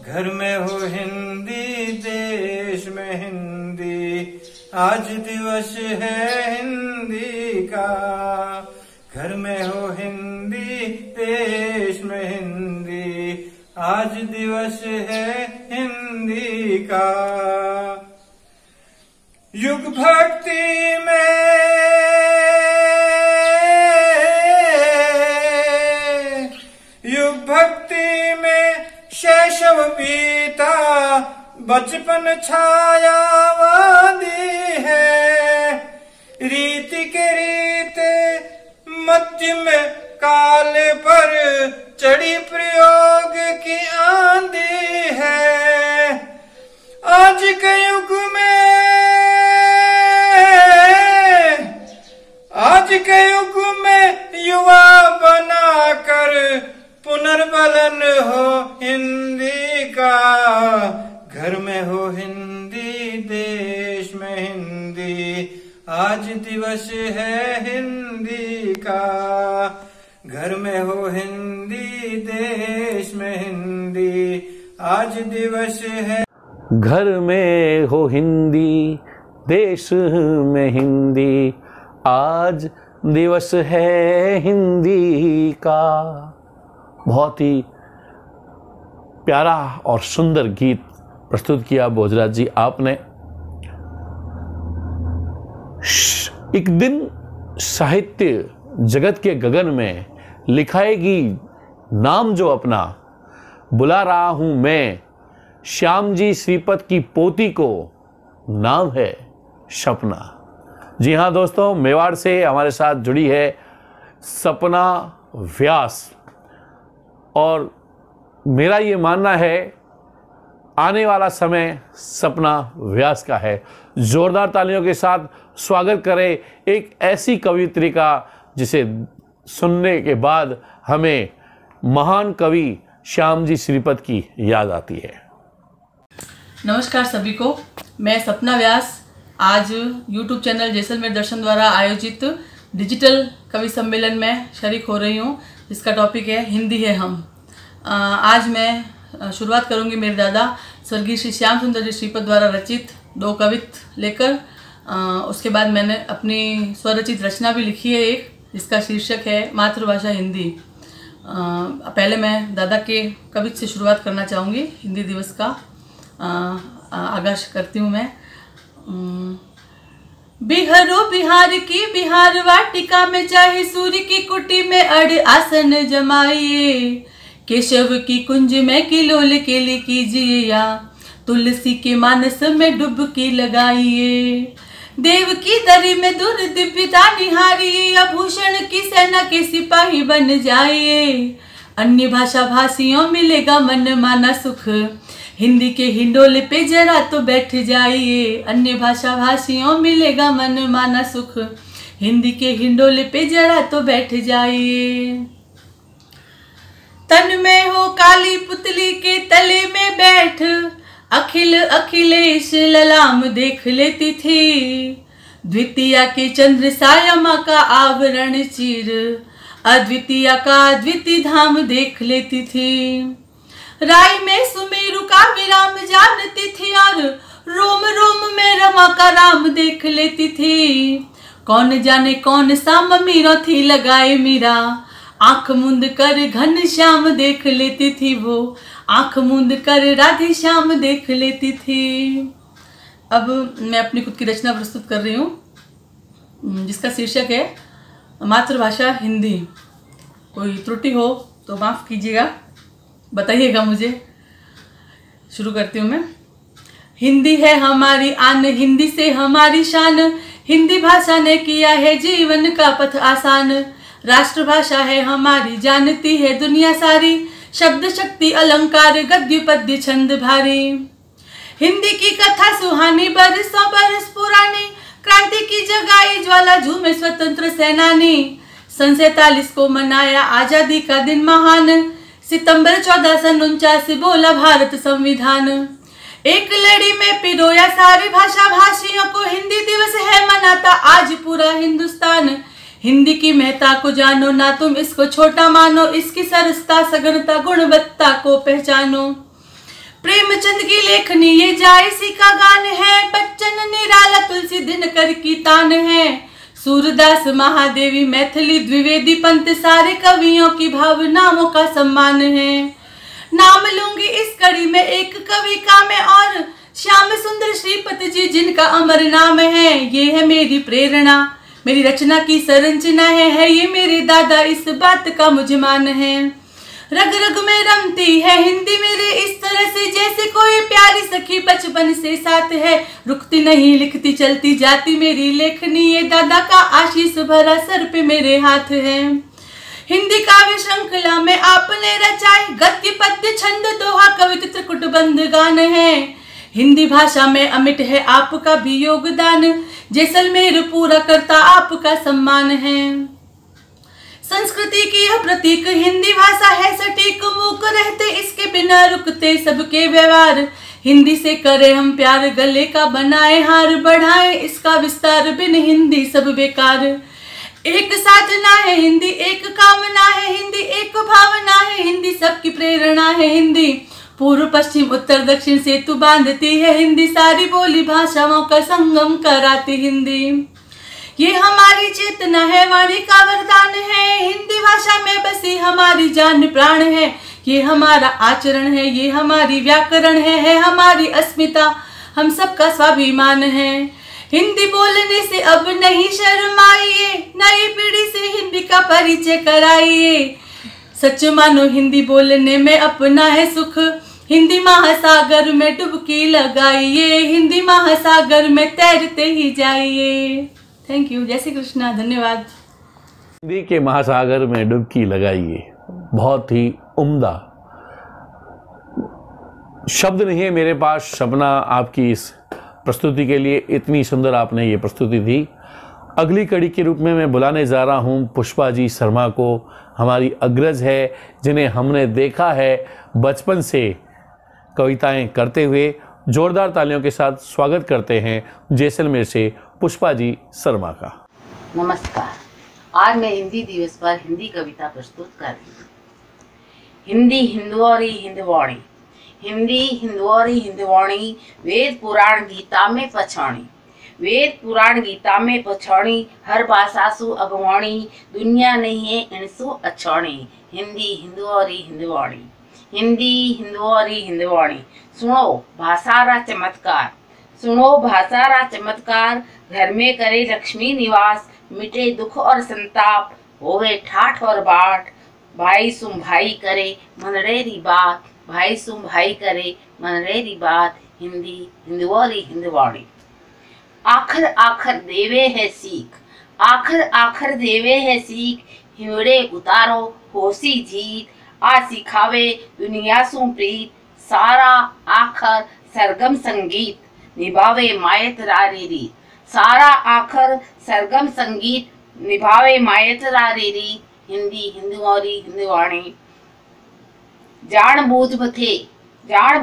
S10: घर में हो हिंदी, देश में हिंदी, आज दिवस है हिंदी का। घर में हो हिंदी, देश में हिंदी, आज दिवस है हिंदी का। युग भक्ति में शैशव बीता, बचपन छायावादी है। रीति के रीते मध्यम काल पर चढ़ी प्रयोग की आंधी है। आज के युग में युवा बनाकर पुनर्बलन हो हिंदी का। घर में हो हिंदी, देश में हिंदी, आज दिवस है हिंदी का। घर में हो हिंदी, देश में हिंदी, आज दिवस है।
S1: घर में हो हिंदी, देश में हिंदी, आज दिवस है हिंदी का। बहुत ही प्यारा और सुंदर गीत प्रस्तुत किया भोजराज जी आपने। एक दिन साहित्य जगत के गगन में लिखाएगी नाम जो अपना। बुला रहा हूं मैं श्याम जी श्रीपत की पोती को, नाम है सपना। जी हाँ दोस्तों, मेवाड़ से हमारे साथ जुड़ी है सपना व्यास और मेरा ये मानना है आने वाला समय सपना व्यास का है। जोरदार तालियों के साथ स्वागत करें एक ऐसी कवियत्री का जिसे सुनने के बाद हमें महान कवि श्याम जी श्रीपत की याद आती है।
S12: नमस्कार सभी को, मैं सपना व्यास आज YouTube चैनल जैसलमेर दर्शन द्वारा आयोजित डिजिटल कवि सम्मेलन में शरीक हो रही हूँ, जिसका टॉपिक है हिंदी है हम। आज मैं शुरुआत करूँगी मेरे दादा स्वर्गीय श्री श्याम सुंदर जी श्रीपत द्वारा रचित 2 कवित लेकर। उसके बाद मैंने अपनी स्वरचित रचना भी लिखी है एक, जिसका शीर्षक है मातृभाषा हिंदी। पहले मैं दादा के कविता से शुरुआत करना चाहूँगी। हिंदी दिवस का आगाज करती हूँ मैं। बिहारो बिहार की बिहार वाटिका में चाहे सूर्य की कुटी में अड़ आसन जमाइए, केशव की कुंज में किलोल केली कीजिए या तुलसी के मानस में डुबकी लगाइए। देव की दरी में दूर दिव्यता निहारिए, आभूषण की सेना के सिपाही बन जाइए। अन्य भाषा भाषियों मिलेगा मन माना सुख, हिंदी के हिंडोले पे जरा तो बैठ जाइए। अन्य भाषा भाषियों मिलेगा मन माना सुख, हिंदी के हिंडोले पे जरा तो बैठ जाइए। तन में हो काली पुतली के तले में बैठ, अखिलेश ललाम देख लेती थी। द्वितीया के चंद्र सायमा का आवरण चीर, अद्वितीया का अद्वितीय धाम देख लेती थी। राय में सुमेरु का विराम जानती थी और रोम रोम में रमा का राम देख लेती थी। कौन जाने कौन सा मीरा थी लगाए मीरा, आंख मूंद कर घन श्याम देख लेती थी वो, आंख मूंद कर राधे श्याम देख लेती थी। अब मैं अपनी खुद की रचना प्रस्तुत कर रही हूँ, जिसका शीर्षक है मातृभाषा हिंदी। कोई त्रुटि हो तो माफ़ कीजिएगा, बताइएगा मुझे। शुरू करती हूँ मैं। हिंदी है हमारी आन, हिंदी से हमारी शान, हिंदी भाषा ने किया है जीवन का पथ आसान। राष्ट्रभाषा है हमारी, जानती है दुनिया सारी, शब्द शक्ति अलंकार गद्य पद्य छंद भारी। हिंदी की कथा सुहानी बरसों बरस पुरानी, क्रांति की जगाई ज्वाला झूमे स्वतंत्र सेनानी। सन 47 को मनाया आजादी का दिन महान, सितंबर 1449 बोला भारत संविधान। एक लड़ी में पिरोया सारी भाषा भाषियों को, हिंदी दिवस है मनाता आज पूरा हिंदुस्तान। हिंदी की महत्ता को जानो ना तुम इसको छोटा मानो, इसकी सरसता सघनता गुणवत्ता को पहचानो। प्रेमचंद की लेखनी ये जायसी का गान है, बच्चन निराला तुलसी दिनकर की तान है। सूरदास महादेवी मैथिली द्विवेदी पंत सारे कवियों की भावनाओं का सम्मान है। नाम लूंगी इस कड़ी में एक कवि का मैं और, श्याम सुंदर श्रीपति जी जिनका अमर नाम है। ये है मेरी प्रेरणा, मेरी रचना की संरचना है ये मेरे दादा, इस बात का मुझे मान है। रग रग में रमती है हिंदी मेरे इस तरह से, जैसे कोई प्यारी सखी बचपन से साथ है। रुकती नहीं लिखती चलती जाती मेरी लेखनी, ये दादा का आशीष भरा सर पे मेरे हाथ है। हिंदी काव्य श्रृंखला में आपने रचाए, गद्य पद्य छंद दोहा कविता त्रिकुट बंध गान है। हिंदी भाषा में अमिट है आपका भी योगदान, जैसलमेर पूरा करता आपका सम्मान है। संस्कृति की यह प्रतीक हिंदी भाषा है सटीक, मूक रहते इसके बिना रुकते सबके व्यवहार। हिंदी से करें हम प्यार, गले का बनाए हार, बढ़ाए इसका विस्तार, बिन हिंदी सब बेकार। एक साधना है हिंदी, एक कामना है हिंदी, एक भावना है हिंदी, सबकी प्रेरणा है हिंदी। पूर्व पश्चिम उत्तर दक्षिण सेतु बांधती है हिंदी, सारी बोली भाषाओं का संगम कराती हिंदी। ये हमारी चेतना है, वाणी का वरदान है, हिंदी भाषा में बसी हमारी जान प्राण है। ये हमारा आचरण है, ये हमारी व्याकरण है हमारी अस्मिता, हम सबका स्वाभिमान है। हिंदी बोलने से अब नहीं शर्माइए, नई पीढ़ी से हिंदी का परिचय कराइए। सच मानो हिंदी बोलने में अपना है सुख, हिंदी महासागर में डुबकी लगाइए, हिंदी महासागर में तैरते ही जाइए। Thank you. जय श्री कृष्णा। धन्यवाद।
S1: हिंदी के महासागर में डुबकी लगाइए, बहुत ही उम्दा शब्द नहीं है मेरे पास शबना आपकी इस प्रस्तुति के लिए। इतनी सुंदर आपने ये प्रस्तुति दी। अगली कड़ी के रूप में मैं बुलाने जा रहा हूँ पुष्पा जी शर्मा को। हमारी अग्रज है, जिन्हें हमने देखा है बचपन से कविताएं करते हुए। जोरदार तालियों के साथ स्वागत करते हैं जैसलमेर से पुष्पा जी शर्मा का।
S13: नमस्कार। आज मैं हिंदी दिवस पर हिंदी कविता प्रस्तुत कर रही हूँ। हिंदी हिंदुआरी हिंदवाणी, हिंदी हिंदुआरी हिंदवाणी, वेद पुराण गीता में पछाणी। वेद पुराण गीता में पछाणी, हर भाषा सु अगवाणी, दुनिया नहीं है इनसु अछाणी। हिंदी हिंदुआरी हिंदवाणी, हिंदी हिंदुआरी हिंदवाणी। सुनो भाषा रा चमत्कार, सुनो भाषा रा चमत्कार। घर में करे लक्ष्मी निवास, मिटे दुख और संताप, होवे ठाठ और बाट। भाई सुम भाई करे मनरेरी बात, भाई सुम भाई करे मनरेरी बात। हिंदी हिंदुआरी हिंदवाणी। आखर आखर देवे है सीख, आखर आखर देवे है सीख। हिमड़े उतारो होसी जीत, आ सिखावे दुनिया सु प्रीत। सारा आखर सरगम संगीत, निभावे मायत रारी रीत। सारा आखर सरगम संगीत, निभावे मायत रारी रीत। हिंदी हिंदुआरी हिंदवाणी। जान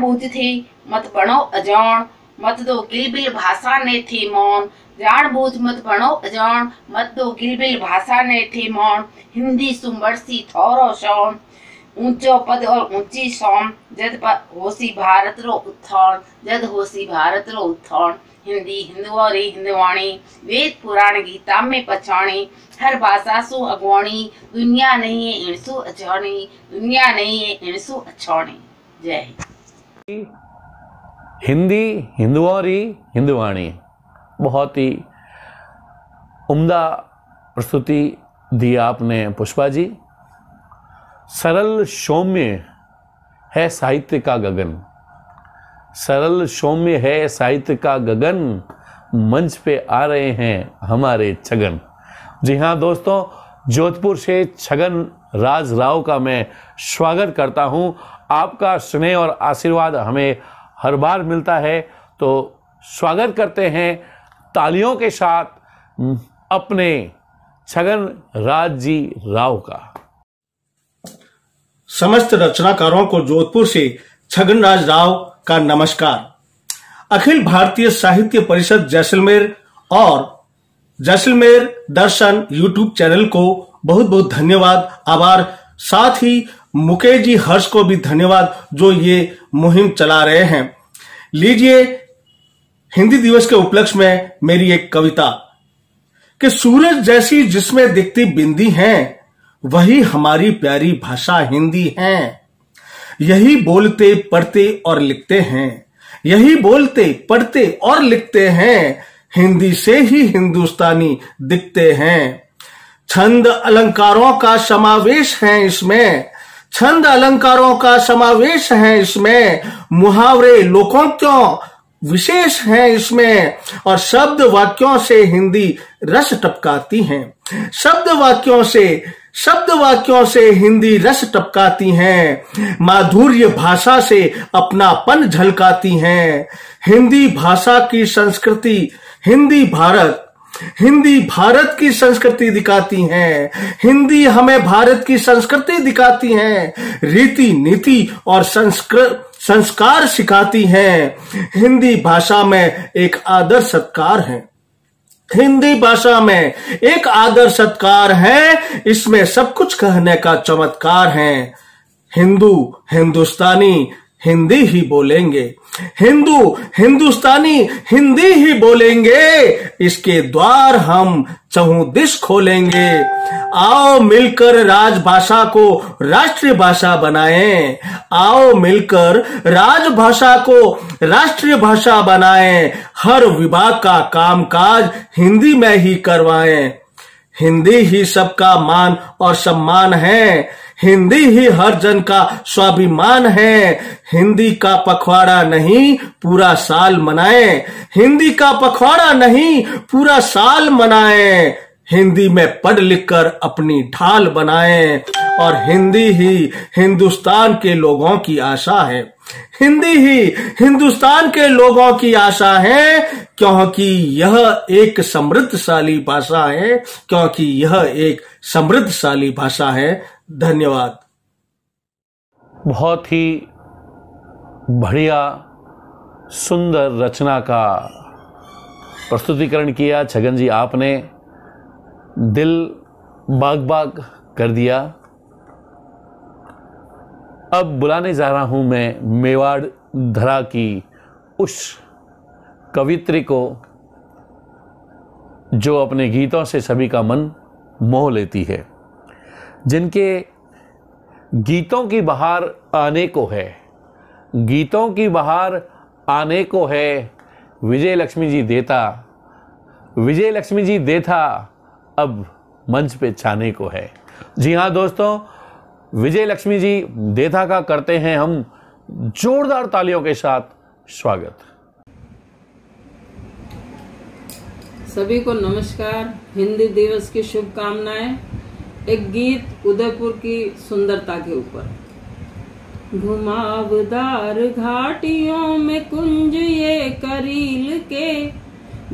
S13: बूझ थे मत बनो अजान, मत दो गिलबिल भाषा ने थे मौन। जान बूझ मत बनो अजान, मत दो गिलबिल भाषा ने थे मौन। हिंदी सुमरसी थौरो शौन, ऊंचो पद और ऊंची शौन। जद होसी भारत रो उत्थान, जद होसी भारत रो उत्थान। हिंदी हिंदुआरी हिंदवाणी। वेद पुराण गीता में पछाणी, हर भाषा सु अगवाणी। दुनिया नहीं है इनसु अछाणी, दुनिया नहीं है इनसु अछाणी। जय हिंद।
S1: हिंदी हिंदुआरी हिंदवाणी। बहुत ही उम्दा प्रस्तुति दी आपने पुष्पा जी। सरल सौम्य है साहित्य का गगन, सरल सौम्य है साहित्य का गगन। मंच पे आ रहे हैं हमारे छगन। जी हाँ दोस्तों, जोधपुर से छगन राज राव का मैं स्वागत करता हूँ। आपका स्नेह और आशीर्वाद हमें हर बार मिलता है, तो स्वागत करते हैं तालियों के साथ अपने छगन राज जी राव का।
S14: समस्त रचनाकारों को जोधपुर से छगन राज राव का नमस्कार। अखिल भारतीय साहित्य परिषद जैसलमेर और जैसलमेर दर्शन यूट्यूब चैनल को बहुत बहुत धन्यवाद, आभार। साथ ही मुकेश जी हर्ष को भी धन्यवाद जो ये मुहिम चला रहे हैं। लीजिए हिंदी दिवस के उपलक्ष्य में मेरी एक कविता कि सूरज जैसी जिसमें दिखती बिंदी है, वही हमारी प्यारी भाषा हिंदी है। यही बोलते पढ़ते और लिखते हैं, यही बोलते पढ़ते और लिखते हैं। हिंदी से ही हिंदुस्तानी दिखते हैं। छंद अलंकारों का समावेश है इसमें, छंद अलंकारों का समावेश है इसमें। मुहावरे लोकोक्तियों विशेष है इसमें, और शब्द वाक्यों से हिंदी रस टपकाती हैं। शब्द वाक्यों से हिंदी रस टपकाती हैं। माधुर्य भाषा से अपनापन झलकाती हैं। हिंदी भाषा की संस्कृति हिंदी भारत की संस्कृति दिखाती हैं। हिंदी हमें भारत की संस्कृति दिखाती हैं। रीति नीति और संस्कार सिखाती हैं। हिंदी भाषा में एक आदर सत्कार है, हिंदी भाषा में एक आदर सत्कार है। इसमें सब कुछ कहने का चमत्कार है। हिंदुस्तानी हिंदी ही बोलेंगे, हिंदुस्तानी हिंदी ही बोलेंगे। इसके द्वार हम चहुं दिश खोलेंगे। आओ मिलकर राजभाषा को राष्ट्रीय भाषा बनाएं। आओ मिलकर राजभाषा को राष्ट्रीय भाषा बनाएं। हर विभाग का कामकाज हिंदी में ही करवाएं। हिंदी ही सबका मान और सम्मान है। हिंदी ही हर जन का स्वाभिमान है। हिंदी का पखवाड़ा नहीं पूरा साल मनाएं। हिंदी का पखवाड़ा नहीं पूरा साल मनाएं। हिंदी में पढ़ लिख कर अपनी ढाल बनाएं। और हिंदी ही हिंदुस्तान के लोगों की आशा है। हिंदी ही हिंदुस्तान के लोगों की आशा है, क्योंकि यह एक समृद्धशाली भाषा है, क्योंकि यह एक समृद्धशाली भाषा है। धन्यवाद।
S1: बहुत ही बढ़िया सुंदर रचना का प्रस्तुतिकरण किया छगन जी, आपने दिल बाग बाग कर दिया। अब बुलाने जा रहा हूं मैं मेवाड़ धरा की उस कवित्री को जो अपने गीतों से सभी का मन मोह लेती है, जिनके गीतों की बहार आने को है, गीतों की बहार आने को है, विजय लक्ष्मी जी देता, विजय लक्ष्मी जी देता अब मंच पे छाने को है। जी हाँ दोस्तों, विजय लक्ष्मी जी देथा का करते हैं हम जोरदार तालियों के साथ स्वागत।
S15: सभी को नमस्कार, हिंदी दिवस की शुभकामनाएं। एक गीत उदयपुर की सुंदरता के ऊपर। घुमावदार घाटियों में कुंज ये करील के,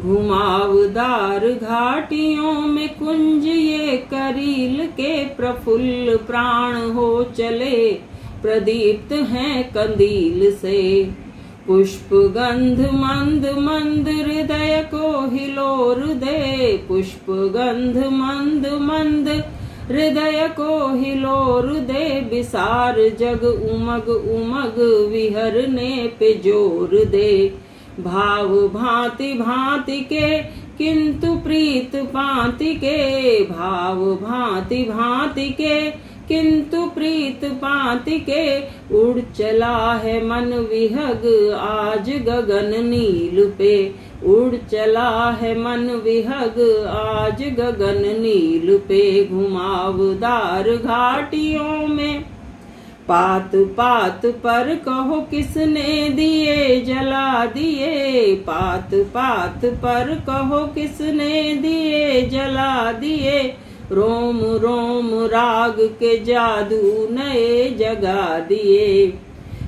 S15: घुमावदार घाटियों में कुंज ये करील के, प्रफुल्ल प्राण हो चले प्रदीप्त हैं कंदील से, पुष्प गंध मंद मंद हृदय को हिलोर दे, पुष्प गंध मंद मंद हृदय को हिलोर दे, विसार जग उमग उमग विहरने पे जोर दे, भाव भांति भांति के किंतु प्रीत पांति के, भाव भांति भांति के किंतु प्रीत पांति के, उड़ चला है मन विहग आज गगन नील पे, उड़ चला है मन विहग आज गगन नील पे, घुमावदार घाटियों में पात पात पर कहो किसने दिए जला दिए, पात पात पर कहो किसने दिए जला दिए, रोम रोम राग के जादू नए जगा दिए,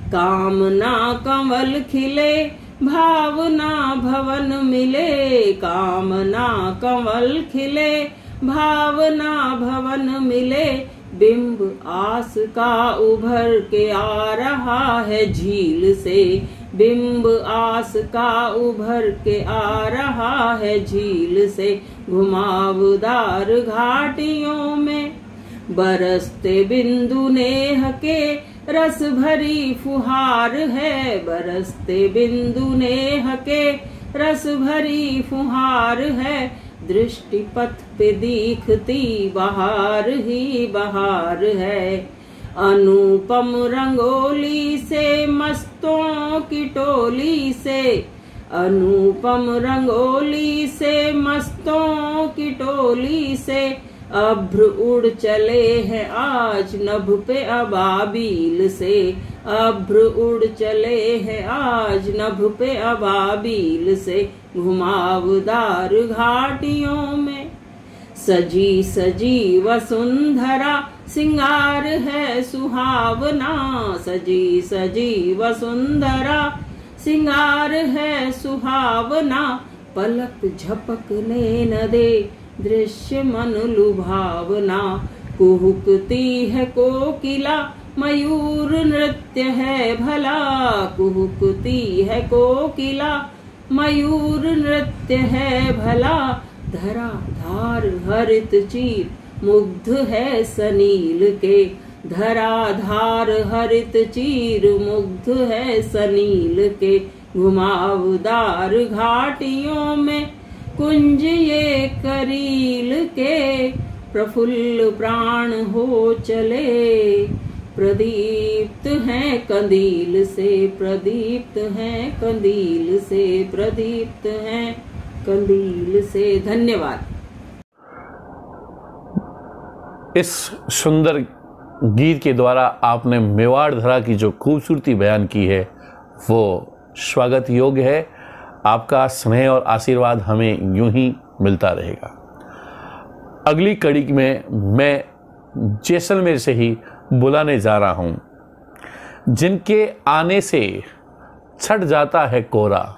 S15: कामना कमल खिले भावना भवन मिले, कामना कमल खिले भावना भवन मिले, बिंब आस का उभर के आ रहा है झील से, बिंब आस का उभर के आ रहा है झील से, घुमावदार घाटियों में बरसते बिंदु नेह के रस भरी फुहार है, बरसते बिंदु नेह के रस भरी फुहार है, दृष्टि पथ पे दिखती बहार ही बहार है, अनुपम रंगोली से मस्तों की टोली से, अनुपम रंगोली से मस्तों की टोली से, अभ्र उड़ चले हैं आज नभ पे अबाबील से, अभ्र उड़ चले हैं आज नभ पे अबाबील से, घुमावदार घाटियों में सजी सजी वसुंधरा सिंगार है सुहावना, सजी सजी वसुंधरा सिंगार है सुहावना, पलक झपकने न दे दृश्य मन लुभावना, कुहुकती है कोकिला मयूर नृत्य है भला, कुहुकती है कोकिला मयूर नृत्य है भला, धरा धार हरित चीर मुग्ध है सनील के, धरा धार हरित चीर मुग्ध है सनील के, घुमावदार घाटियों में कुंज ये करील के, प्रफुल्ल प्राण हो चले प्रदीप्त हैं कंदील से, प्रदीप्त हैं कंदील से, प्रदीप्त हैं कंदील से। धन्यवाद।
S1: इस सुंदर गीत के द्वारा आपने मेवाड़ धरा की जो खूबसूरती बयान की है वो स्वागत योग्य है। आपका स्नेह और आशीर्वाद हमें यूं ही मिलता रहेगा। अगली कड़ी में मैं जैसलमेर से ही बुलाने जा रहा हूं। जिनके आने से छट जाता है कोहरा,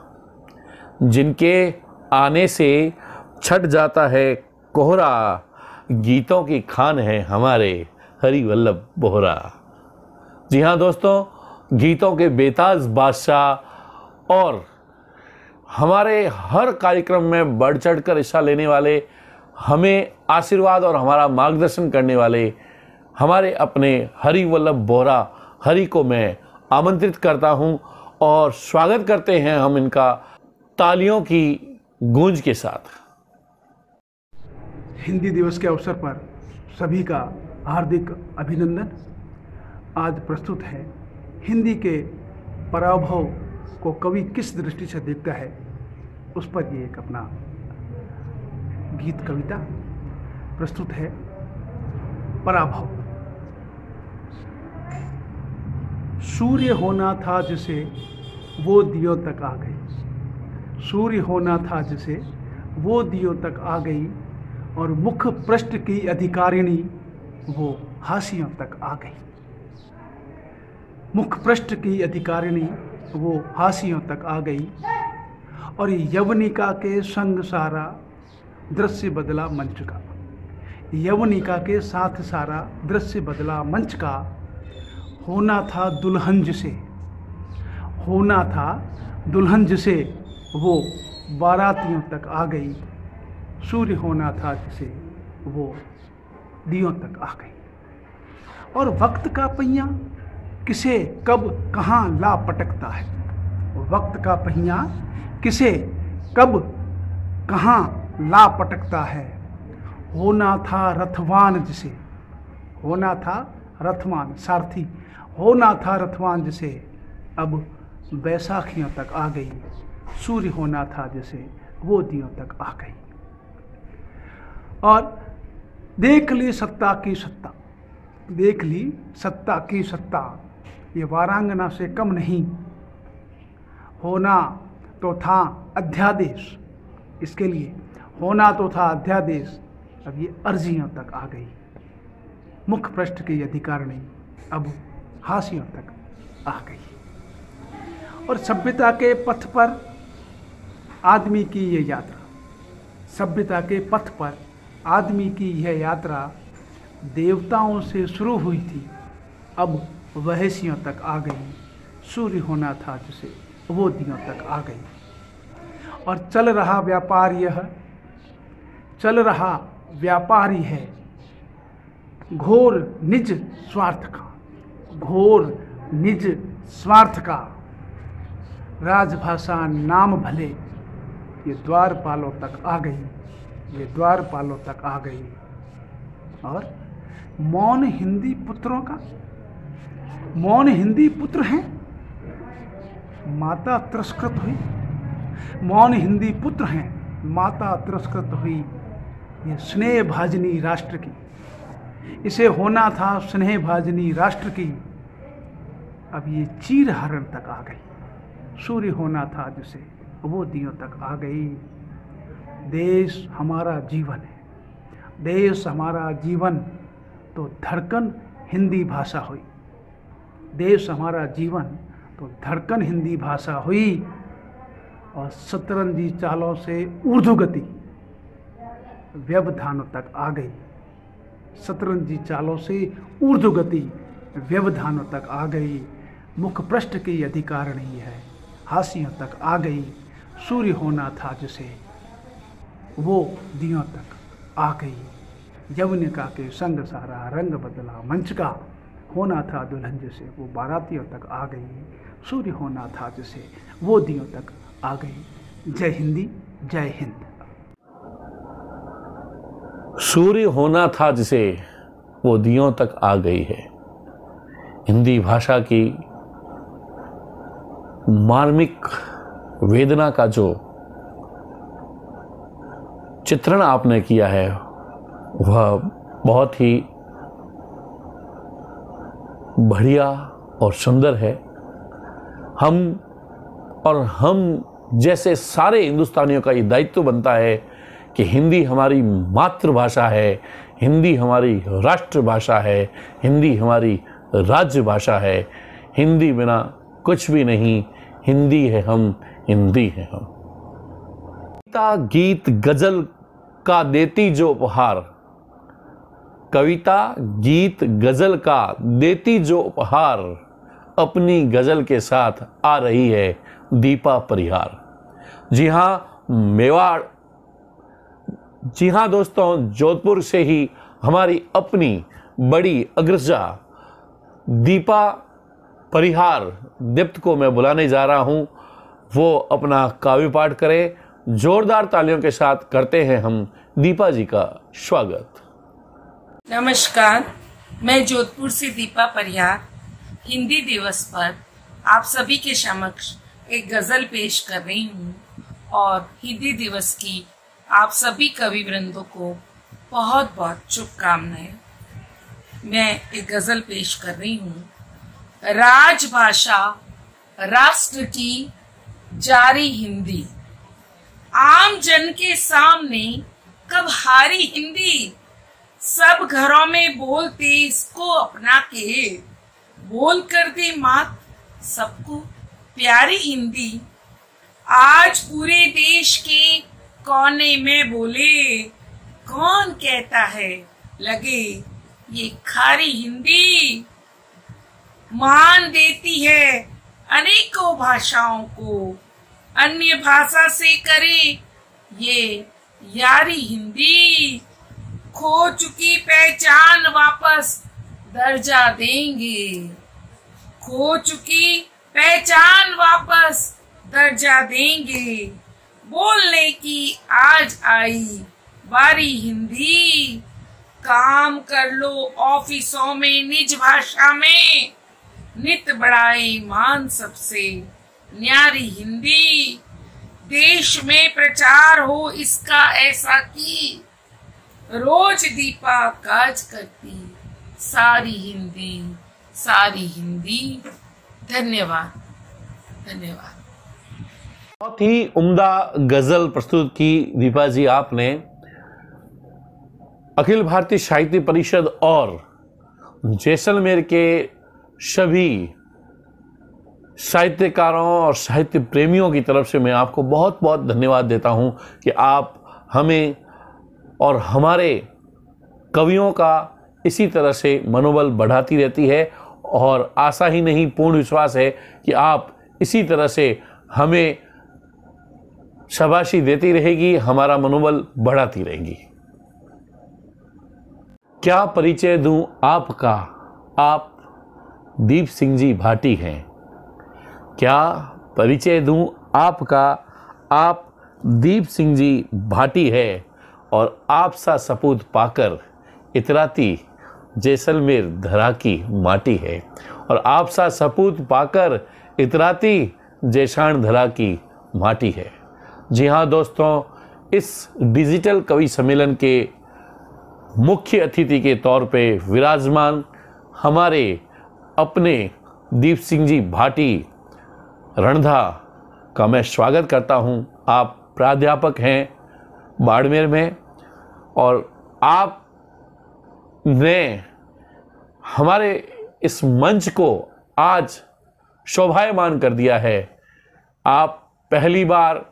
S1: जिनके आने से छट जाता है कोहरा, गीतों की खान है हमारे हरि वल्लभ बोहरा। जी हाँ दोस्तों, गीतों के बेताज बादशाह और हमारे हर कार्यक्रम में बढ़ चढ़ कर हिस्सा लेने वाले, हमें आशीर्वाद और हमारा मार्गदर्शन करने वाले हमारे अपने हरि वल्लभ बोहरा हरि को मैं आमंत्रित करता हूं और स्वागत करते हैं हम इनका तालियों की गूंज के साथ।
S16: हिंदी दिवस के अवसर पर सभी का हार्दिक अभिनंदन। आज प्रस्तुत है हिंदी के पराभव को कवि किस दृष्टि से देखता है, उस पर ये एक अपना गीत कविता प्रस्तुत है। पराभव। सूर्य होना था जिसे वो दियों तक आ गई, सूर्य होना था जिसे वो दियों तक आ गई, और मुख पृष्ठ की अधिकारिणी वो हाशियों तक आ गई। मुख पृष्ठ की अधिकारिणी वो हाशियों तक आ गई, और यवनिका के संग सारा दृश्य बदला मंच का। यवनिका के साथ सारा दृश्य बदला मंच का। होना था दुल्हन जिसे, होना था दुल्हन जिसे वो बारातियों तक आ गई। सूर्य होना था जिसे वो दियों तक आ गई। और वक्त का पहिया किसे कब कहाँ ला पटकता है, वक्त का पहिया किसे कब कहाँ ला पटकता है। होना था रथवान जिसे, होना था रथवान सारथी, होना था रथवान जिसे अब बैसाखियों तक आ गई। सूर्य होना था जिसे वो दियों तक आ गई। और देख ली सत्ता की सत्ता, देख ली सत्ता की सत्ता, ये वारांगना से कम नहीं। होना तो था अध्यादेश, इसके लिए होना तो था अध्यादेश, अब ये अर्जियों तक आ गई। मुख पृष्ठ की अधिकारिणी अब हाशियों तक आ गई। और सभ्यता के पथ पर आदमी की ये यात्रा, सभ्यता के पथ पर आदमी की यह यात्रा देवताओं से शुरू हुई थी, अब वहसियों तक आ गई। सूर्य होना था जिसे वो दियों तक आ गई। और चल रहा व्यापार यह, चल रहा व्यापारी है घोर निज स्वार्थ का, घोर निज स्वार्थ का। राजभाषा नाम भले ये द्वारपालों तक आ गई, ये द्वारपालों तक आ गई। और मौन हिंदी पुत्रों का, मौन हिंदी पुत्र हैं माता तिरस्कृत हुई। मौन हिंदी पुत्र हैं माता तिरस्कृत हुई। ये स्नेह भाजनी राष्ट्र की, इसे होना था स्नेह भाजनी राष्ट्र की, अब ये चीर हरण तक आ गई। सूर्य होना था जिसे वो दियों तक आ गई। देश हमारा जीवन है, देश हमारा जीवन तो धड़कन हिंदी भाषा हुई। देश हमारा जीवन तो धड़कन हिंदी भाषा हुई। और शतरंजी चालों से ऊर्ध्व गति व्यवधानों तक आ गई। शतरंजी चालों से ऊर्ध्व गति व्यवधानों तक आ गई। मुख पृष्ठ की अधिकारिणी है हाशियों तक आ गई। सूर्य होना था जिसे वो दियों तक आ गई। यवनिका के संग सारा रंग बदला मंच का। होना था दुल्हन जिसे वो बारातियों तक आ गई। सूर्य होना था जिसे वो दियों तक आ गई। जय हिंदी, जय हिंद।
S1: सूर्य होना था जिसे वो दियों तक आ गई है। हिंदी भाषा की मार्मिक वेदना का जो चित्रण आपने किया है वह बहुत ही बढ़िया और सुंदर है। हम जैसे सारे हिंदुस्तानियों का ये दायित्व बनता है कि हिंदी हमारी मातृभाषा है, हिंदी हमारी राष्ट्रभाषा है, हिंदी हमारी राज्य भाषा है। हिंदी बिना कुछ भी नहीं, हिंदी है हम, हिंदी है हम। कविता गीत गजल का देती जो उपहार, कविता गीत गजल का देती जो उपहार, अपनी गजल के साथ आ रही है दीपा परिहार। जी हाँ, मेवाड़, जी हाँ दोस्तों, जोधपुर से ही हमारी अपनी बड़ी अग्रजा दीपा परिहार दीप्त को मैं बुलाने जा रहा हूँ। वो अपना काव्य पाठ करें। जोरदार तालियों के साथ करते हैं हम दीपा जी का स्वागत।
S17: नमस्कार, मैं जोधपुर से दीपा परिहार हिंदी दिवस पर आप सभी के समक्ष एक गजल पेश कर रही हूँ और हिंदी दिवस की आप सभी कवि वृंदों को बहुत बहुत शुभकामनाएं। मैं एक गजल पेश कर रही हूँ। राजभाषा राष्ट्र की जारी हिंदी, आम जन के सामने कब हारी हिंदी, सब घरों में बोलते इसको अपना के, बोल कर दे मात सबको प्यारी हिंदी। आज पूरे देश के कोने में बोले, कौन कहता है लगे ये खारी हिंदी। मान देती है अनेकों भाषाओं को, अन्य भाषा से करे ये यारी हिंदी। खो चुकी पहचान वापस दर्जा देंगे, खो चुकी पहचान वापस दर्जा देंगे। बोलने की आज आई बारी हिंदी, काम कर लो ऑफिसों में निज भाषा में, नित बढ़ाए मान सबसे न्यारी हिंदी। देश में प्रचार हो इसका ऐसा की, रोज दीपा काज करती सारी हिंदी, सारी हिंदी। धन्यवाद, धन्यवाद।
S1: बहुत ही उम्दा गजल प्रस्तुत की दीपा जी आपने। अखिल भारतीय साहित्य परिषद और जैसलमेर के सभी साहित्यकारों और साहित्य प्रेमियों की तरफ से मैं आपको बहुत बहुत धन्यवाद देता हूं कि आप हमें और हमारे कवियों का इसी तरह से मनोबल बढ़ाती रहती है, और आशा ही नहीं पूर्ण विश्वास है कि आप इसी तरह से हमें शाबाशी देती रहेगी, हमारा मनोबल बढ़ाती रहेगी। क्या परिचय दूं आपका, आप दीप सिंह जी भाटी हैं। क्या परिचय दूं आपका, आप दीप सिंह जी भाटी है, और आप सा सपूत पाकर इतराती जैसलमेर धरा की माटी है। और आप सा सपूत पाकर इतराती जैसाण धरा की माटी है। जी हाँ दोस्तों, इस डिजिटल कवि सम्मेलन के मुख्य अतिथि के तौर पे विराजमान हमारे अपने दीप सिंह जी भाटी रणधा का मैं स्वागत करता हूं। आप प्राध्यापक हैं बाड़मेर में, और आपने हमारे इस मंच को आज शोभायमान कर दिया है। आप पहली बार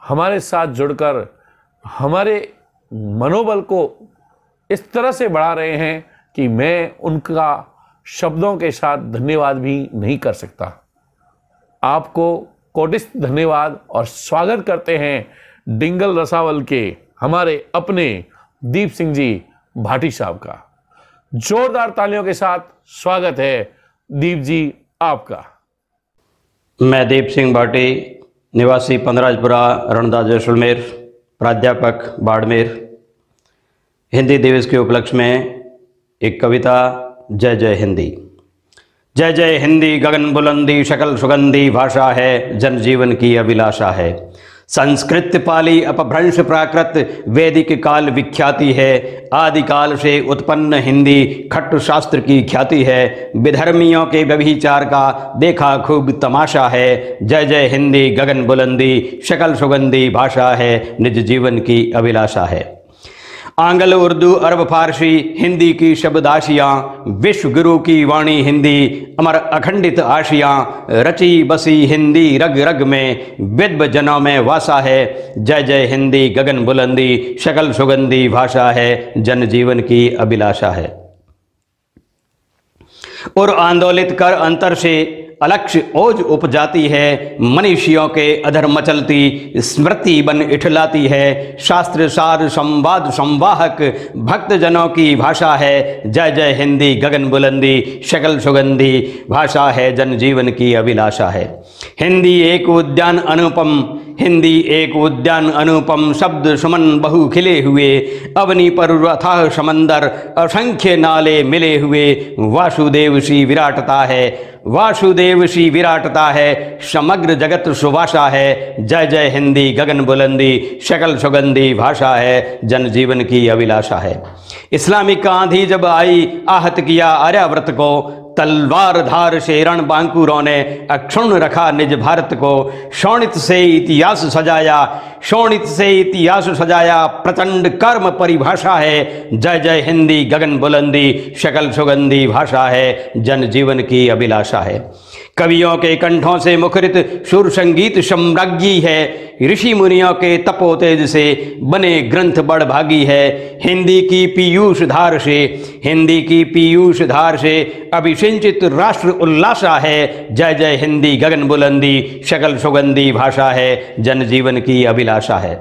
S1: हमारे साथ जुड़कर हमारे मनोबल को इस तरह से बढ़ा रहे हैं कि मैं उनका शब्दों के साथ धन्यवाद भी नहीं कर सकता। आपको कोटिस धन्यवाद और स्वागत करते हैं डिंगल रसावल के हमारे अपने दीप सिंह जी भाटी साहब का। जोरदार तालियों के साथ स्वागत है दीप जी आपका।
S18: मैं दीप सिंह भाटी, निवासी पंदराजपुरा, रणदा, जैसलमेर, प्राध्यापक बाड़मेर। हिंदी दिवस के उपलक्ष्य में एक कविता, जय जय हिंदी। जय जय हिंदी गगन बुलंदी, शकल सुगंधी भाषा है, जनजीवन की अभिलाषा है। संस्कृत पाली अपभ्रंश प्राकृत वैदिक काल विख्याति है। आदिकाल से उत्पन्न हिंदी खट्ट शास्त्र की ख्याति है। विधर्मियों के व्यभिचार का देखा खूब तमाशा है। जय जय हिंदी गगन बुलंदी, शकल सुगंधी भाषा है, निज जीवन की अभिलाषा है। आंग्ल, उर्दू, अरब, फारसी हिंदी की शब्दाशियाँ, विश्व गुरु की वाणी हिंदी, अमर अखंडित आशियाँ, रची बसी हिंदी रग रग में, विद्व जनों में वासा है। जय जय हिंदी गगन बुलंदी, शकल सुगंधी भाषा है, जनजीवन की अभिलाषा है। और आंदोलित कर अंतर से अलक्ष्य ओज उपजाती है, मनीषियों के अधर मचलती स्मृति बन इठलाती है। शास्त्र सार संवाद संवाहक भक्त जनों की भाषा है। जय जय हिंदी गगन बुलंदी शकल सुगंधी भाषा है, जनजीवन की अभिलाषा है। हिंदी एक उद्यान अनुपम, हिंदी एक उद्यान अनुपम, शब्द सुमन बहु खिले हुए, अवनी पर अथाह समंदर असंख्य नाले मिले हुए। वासुदेव श्री विराटता है, वासुदेव श्री विराटता है, समग्र जगत सुभाषा है। जय जय हिंदी गगन बुलंदी शकल सुगंधी भाषा है, जनजीवन की अभिलाषा है। इस्लामिक आंधी जब आई आहत किया आर्यावर्त को, तलवार धार से रण बांकुरों ने अक्षुण्ण रखा निज भारत को। शोणित से इतिहास सजाया, शोणित से इतिहास सजाया, प्रचंड कर्म परिभाषा है। जय जय हिंदी गगन बुलंदी शकल सुगंधी भाषा है, जनजीवन की अभिलाषा है। कवियों के कंठों से मुखरित सुर संगीत सम्राज्ञी है। ऋषि मुनियों के तपोतेज से बने ग्रंथ बड़भागी है। हिंदी की पीयूष धार से, हिंदी की पीयूष धार से अभिसिंचित राष्ट्र उल्लासा है। जय जय हिंदी गगन बुलंदी शकल सुगंधी भाषा है, जनजीवन की अभिलाषा है।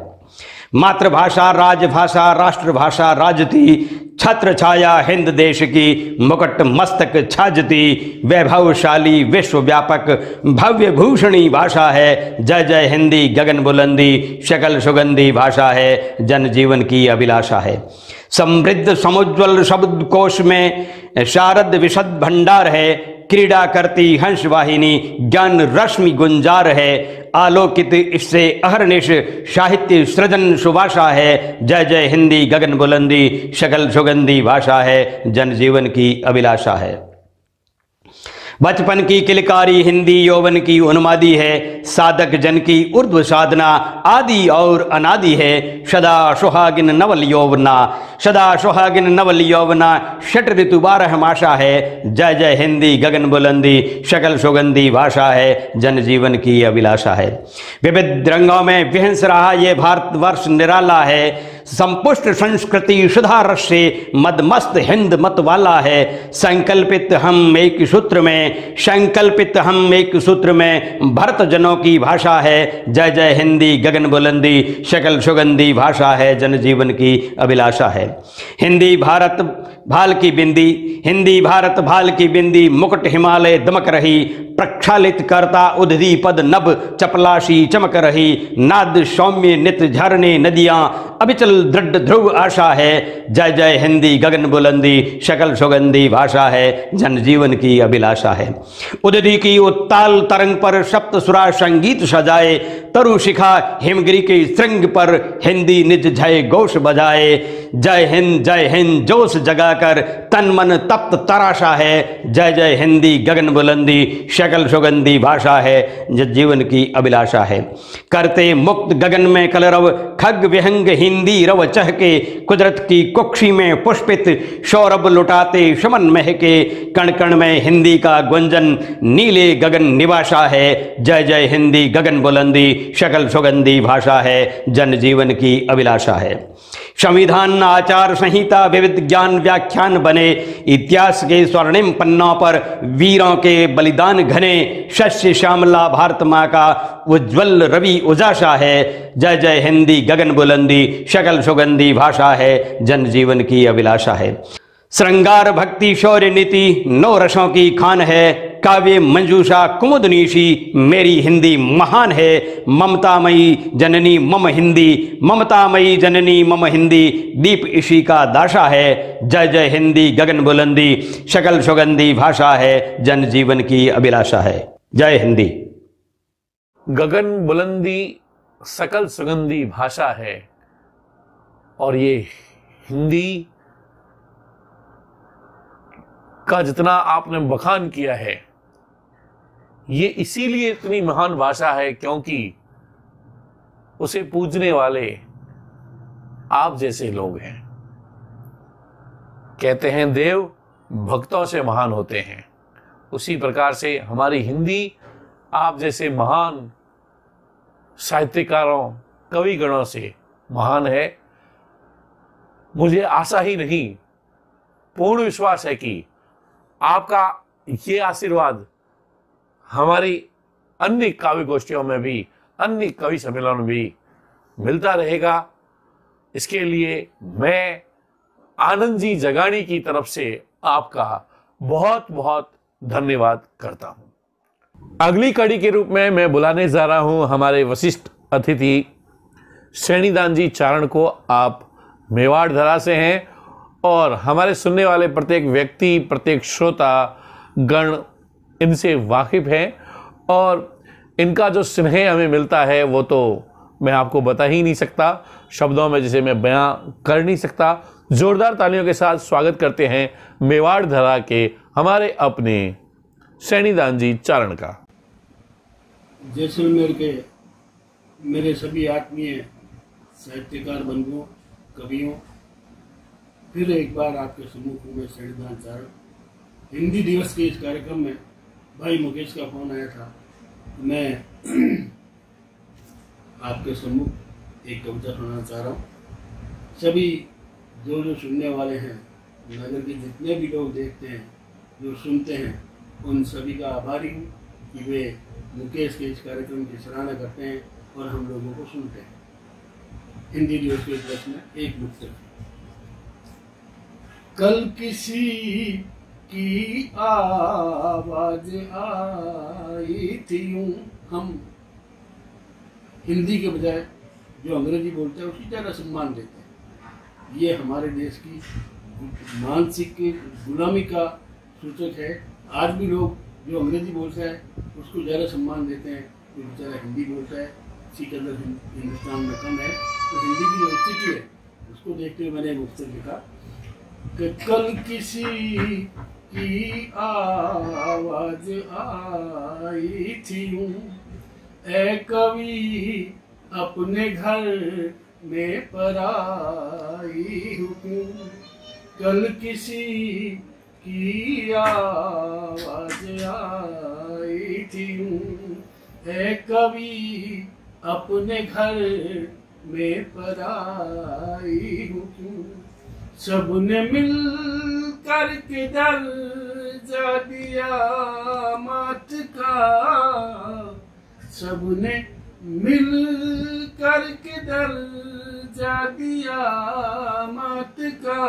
S18: मातृभाषा राजभाषा राष्ट्रभाषा राजती, छत्र छाया हिंद देश की, मुकुट मस्तक छाजती, वैभवशाली विश्वव्यापक भव्य भूषणी भाषा है। जय जय हिंदी गगन बुलंदी शकल सुगंधी भाषा है, जनजीवन की अभिलाषा है। समृद्ध समुज्वल शब्दकोश में शारद विशद भंडार है। क्रीड़ा करती हंस वाहिनी ज्ञान रश्मि गुंजार है। आलोकित इससे अहरनिश साहित्य सृजन सुभाषा है। जय जय हिंदी गगन बुलंदी शकल सुगंधी भाषा है, जनजीवन की अभिलाषा है। बचपन की किलकारी हिंदी यौवन की उन्मादी है। साधक जन की ऊर्ध्व साधना आदि और अनादि है। सदा सुहागिन नवल यौवना, सदा सुहागिन नवल यौवना, षट ऋतु 12 मासा है। जय जय हिंदी गगन बुलंदी शकल सुगंधी भाषा है, जनजीवन की अभिलाषा है। विविध रंगों में विहंस रहा ये भारतवर्ष निराला है। संपुष्ट संस्कृति सुधा रस से मदमस्त हिंद मत वाला है। संकल्पित हम एक सूत्र में, संकल्पित हम एक सूत्र में, भरत जनों की भाषा है। जय जय हिंदी गगन बुलंदी शकल सुगंधी भाषा है, जनजीवन की अभिलाषा है। हिंदी भारत भाल की बिंदी, हिंदी भारत भाल की बिंदी, मुकुट हिमालय दमक रही, प्रक्षालित करता उद्धि पद नभ चपलाशी चमक रही। नाद सौम्य नित झरने नदियां अविचल दृढ़ ध्रुव आशा है। जय जय हिंदी गगन बुलंदी शकल सुगंधी भाषा है, जनजीवन की अभिलाषा है। उदधि की उत्ताल तरंग पर सप्त सुरा संगीत सजाए। तरु शिखा हिमगिरी के श्रृंग पर हिंदी निज जय घोष बजाए। जय हिंद जोश जगाकर तन मन तप्त तराशा है। जय जय हिंदी गगन बुलंदी शकल सुगंधी भाषा है, जनजीवन की अभिलाषा है। करते मुक्त गगन में कलरव खग विहंग हिंदी रव चहके। कुदरत की कुक्षी में पुष्पित सौरभ लुटाते शमन महके। कण कण में हिंदी का गुंजन नीले गगन निवासा है। जय जय हिंदी गगन बुलंदी शकल सुगंधी भाषा है, जनजीवन की अभिलाषा है। संविधान आचार संहिता विविध ज्ञान व्याख्यान बने। इतिहास के स्वर्णिम पन्नों पर वीरों के बलिदान घने। शस्य श्यामला भारत माँ का उज्ज्वल रवि उजासा है। जय जय हिंदी गगन बुलंदी शकल सुगंधी भाषा है, जनजीवन की अभिलाषा है। श्रृंगार भक्ति शौर्य नीति नौ रसों की खान है। काव्य मंजूषा कुमुदनीशी मेरी हिंदी महान है। ममतामयी जननी मम हिंदी, ममतामयी जननी मम हिंदी, दीप इसी का दाशा है। जय जय हिंदी गगन बुलंदी शकल सुगंधी भाषा है, जनजीवन की अभिलाषा है। जय हिंदी।
S1: गगन बुलंदी सकल सुगंधी भाषा है और ये हिंदी का जितना आपने बखान किया है, ये इसीलिए इतनी महान भाषा है क्योंकि उसे पूजने वाले आप जैसे लोग हैं। कहते हैं देव भक्तों से महान होते हैं, उसी प्रकार से हमारी हिंदी आप जैसे महान साहित्यकारों कविगणों से महान है। मुझे आशा ही नहीं, पूर्ण विश्वास है कि आपका ये आशीर्वाद हमारी अन्य काव्य गोष्ठियों में भी, अन्य कवि सम्मेलन में भी मिलता रहेगा। इसके लिए मैं आनंद जी जगानी की तरफ से आपका बहुत बहुत धन्यवाद करता हूं। अगली कड़ी के रूप में मैं बुलाने जा रहा हूं हमारे वशिष्ठ अतिथि श्रेणीदान जी चारण को। आप मेवाड़ धरा से हैं और हमारे सुनने वाले प्रत्येक व्यक्ति, प्रत्येक श्रोता गण इनसे वाकिफ हैं और इनका जो स्नेह हमें मिलता है वो तो मैं आपको बता ही नहीं सकता, शब्दों में जिसे मैं बयां कर नहीं सकता। जोरदार तालियों के साथ स्वागत करते हैं मेवाड़ धरा के हमारे अपने श्रेणीदान जी चारण का।
S19: जैसलमेर के मेरे सभी आत्मीय साहित्यकार बंधुओं, कवियों, फिर एक बार आपके सम्मुख में श्रेणीदान चारण। हिंदी दिवस के इस कार्यक्रम में भाई मुकेश का फोन आया था। मैं आपके सम्मुख एक कविता सुनाना चाह रहा हूँ। सभी जो सुनने वाले हैं, नगर के जितने भी लोग देखते हैं, जो सुनते हैं, उन सभी का आभारी हूँ कि वे मुकेश के इस कार्यक्रम की सराहना करते हैं और हम लोगों को सुनते हैं। हिंदी दिवस के उपलक्ष्य में एक मुक्तक। कल किसी की आवाज आई थी यूं, हम हिंदी के बजाय जो अंग्रेजी बोलते हैं उसी ज़्यादा सम्मान देते हैं। ये हमारे देश की मानसिक गुलामी का सूचक है। आज भी लोग जो अंग्रेजी बोलता है उसको ज़्यादा सम्मान देते हैं, जो बेचारा हिंदी बोलता है इसी कदर हिंदुस्तान में कम है। तो हिंदी की जो स्थिति है उसको देखते हुए मैंने मुक्तक लिखा कि कल किसी की आवाज आई थी यूं, ऐ कवि अपने घर में पराई हूँ। कल किसी की आवाज आई थी यूं, ऐ कवि अपने घर में पराई हूँ। सबने मिल कर के दर्जा दिया मात का, सबने मिल कर के दर्जा दिया मात का।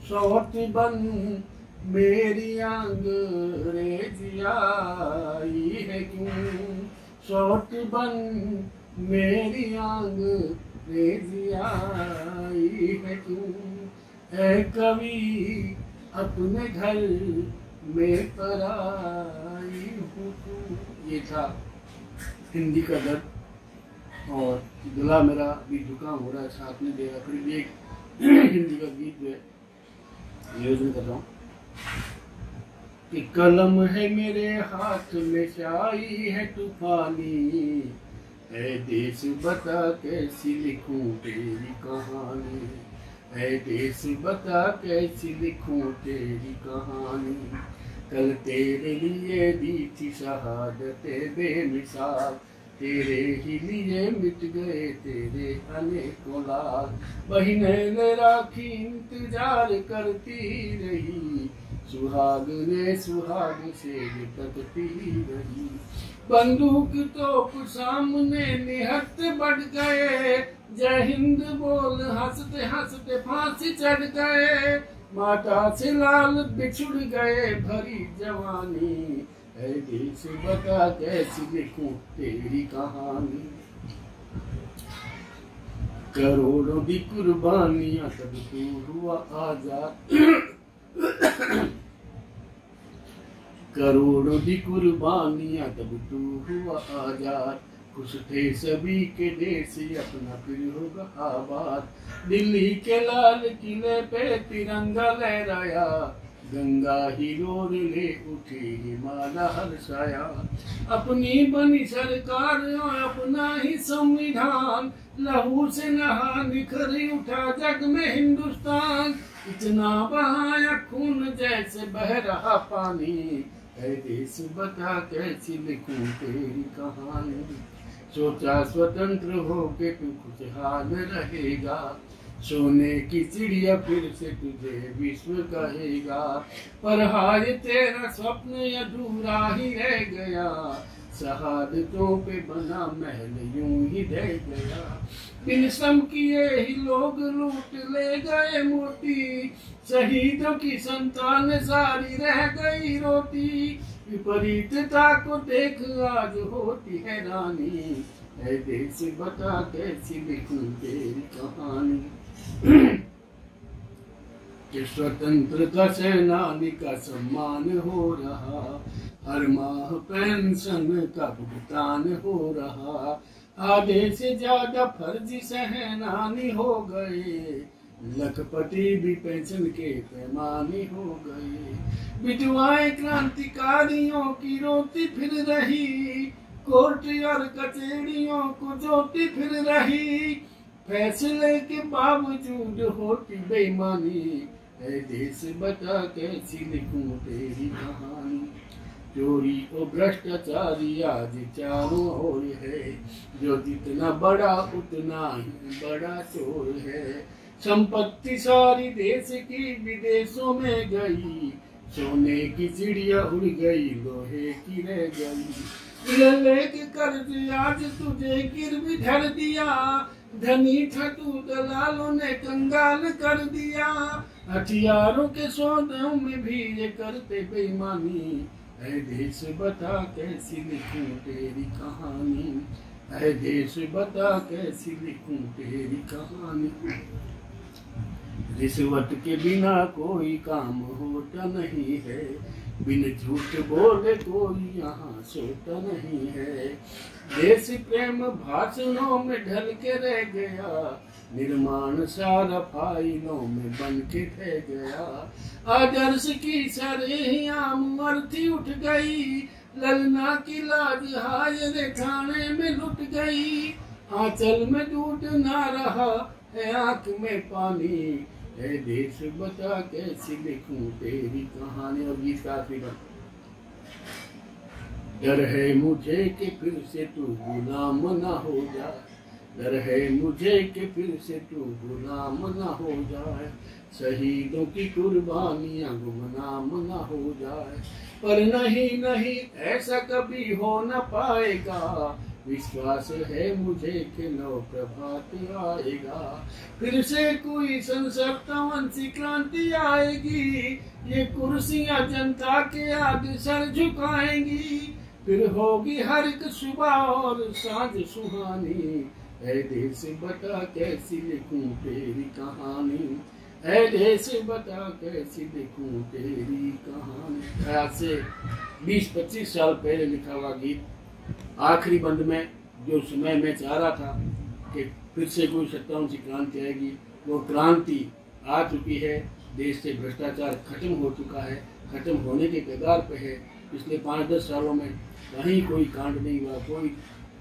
S19: शौट बन मेरी अंग्रेजी आई है क्यों, शौट बन मेरी अंग्रेजी आई है क्यों, ऐ कवि अपने घर में पराई हूँ। ये था हिंदी का दर्द और गला मेरा भी जुकाम हो रहा है, साथ में देगा। फिर भी एक हिंदी का गीत जो है नियोजन कर रहा हूँ कि कलम है मेरे हाथ में, स्याही है तूफानी, ऐ देश बता कैसी लिखूं तेरी कहानी, ऐ देश बता कैसी लिखूं तेरी कहानी। कल तेरे लिए दी थी शहादते बेमिसाल, तेरे ही लिए मिट गए तेरे अनेकों लाल। बहिनें राखी इंतजार करती रही, सुहाग ने सुहाग से तकती रही। बंदूक तोप सामने निहत्थ बढ़ गए, जय हिंद बोल हंसते हंसते फांसी चढ़ गए। माता से लाल बिछुड़ गए भरी जवानी, ऐ देश बता कैसी लिखूं तेरी कहानी। करोड़ों की कुर्बानियां तब तू हुआ आजाद, करोड़ों की कुर्बानियां तब तू हुआ आजाद। खुश थे सभी के देश अपना फिर होगा आबाद। दिल्ली के लाल किले पे तिरंगा लहराया, गंगा ही रोर ले उठी हिमालय हर्षाया। अपनी बनी सरकार अपना ही संविधान, लहू से नहा निखर उठा जग में हिंदुस्तान। इतना बहाया खून जैसे बह रहा पानी, ऐ देश बता कैसी लिखूं तेरी कहानी। सोचा स्वतंत्र हो के तू खुशहाल रहेगा, सोने की चिड़िया फिर से तुझे विश्व कहेगा, पर हाय तेरा स्वप्न अधूरा ही रह गया, शहादतों पे बना महल यूं ही रह गया, बिन श्रम किए ही लोग लूट ले गए मोती, शहीदों की संतान सारी रह गई रोती, विपरीतता को देख आज होती हैरानी, ऐ देश बता कैसी लिखूं तेरी कहानी। कि स्वतंत्रता सेनानी का सम्मान हो रहा, हर माह पेंशन का भुगतान हो रहा, आधे से ज्यादा फर्जी सहनानी हो गए, लखपति भी पेंशन के पैमाने हो गए, विधवाएं क्रांतिकारियों की रोती फिर रही, कोर्ट और कचहरियों को जोती फिर रही, फैसले के बावजूद होती बेईमानी, ऐ देश बता कैसी लिखूं तेरी कहानी। चोरी और भ्रष्टाचारी आज चारों ओर है, जो जितना बड़ा उतना ही बड़ा चोर है, संपत्ति सारी देश की विदेशों में गई, सोने की चिड़िया उड़ गई लोहे की रह गई, लेके कर्ज आज तुझे गिरवी धर दिया, धनी था तू दलालों ने कंगाल कर दिया, हथियारों के सौदों में भी ये करते बेईमानी, ऐ देश बता कैसी लिखूं तेरी कहानी, ऐ देश बता कैसी लिखूं तेरी कहानी। रिश्वत के बिना कोई काम होता नहीं है, बिन झूठ बोले कोई यहाँ सोता नहीं है, देश प्रेम भाषणों में ढल के रह गया, निर्माण सारा फाइलों में बन के रह गया, आदर्श की सरेआम अर्थी उठ गई, ललना की लाज हाय थाने में लुट गई, आंचल में दूध ना रहा है आंख में पानी, ऐ देश बता कैसी लिखूं तेरी कहानी। और गीत का आखिरी बार, डर है मुझे कि फिर से तू गुलाम ना हो जाए, डर है मुझे कि फिर से तू गुलाम ना हो जाए, शहीदों की कुर्बानियां गुमनाम ना हो जाए, पर नहीं नहीं ऐसा कभी हो न पाएगा, विश्वास है मुझे कि नव प्रभात आएगा, फिर से कोई संसप्तवंशी क्रांति आएगी, ये कुर्सियां जनता के आगे सर झुकाएंगी, फिर होगी हर एक सुबह और सांझ सुहानी, ऐ देश बता कैसी लिखूं तेरी कहानी, ऐ देश बता कैसी लिखूं तेरी कहानी। आज से 20-25 साल पहले लिखा हुआ गीत, आखिरी बंद में जो समय मैं चाह रहा था कि फिर से कोई सत्तावंशी क्रांति आएगी, वो क्रांति आ चुकी है, देश से भ्रष्टाचार खत्म हो चुका है, खत्म होने के कगार पे है। पिछले 5-10 सालों में कहीं कोई कांड नहीं हुआ, कोई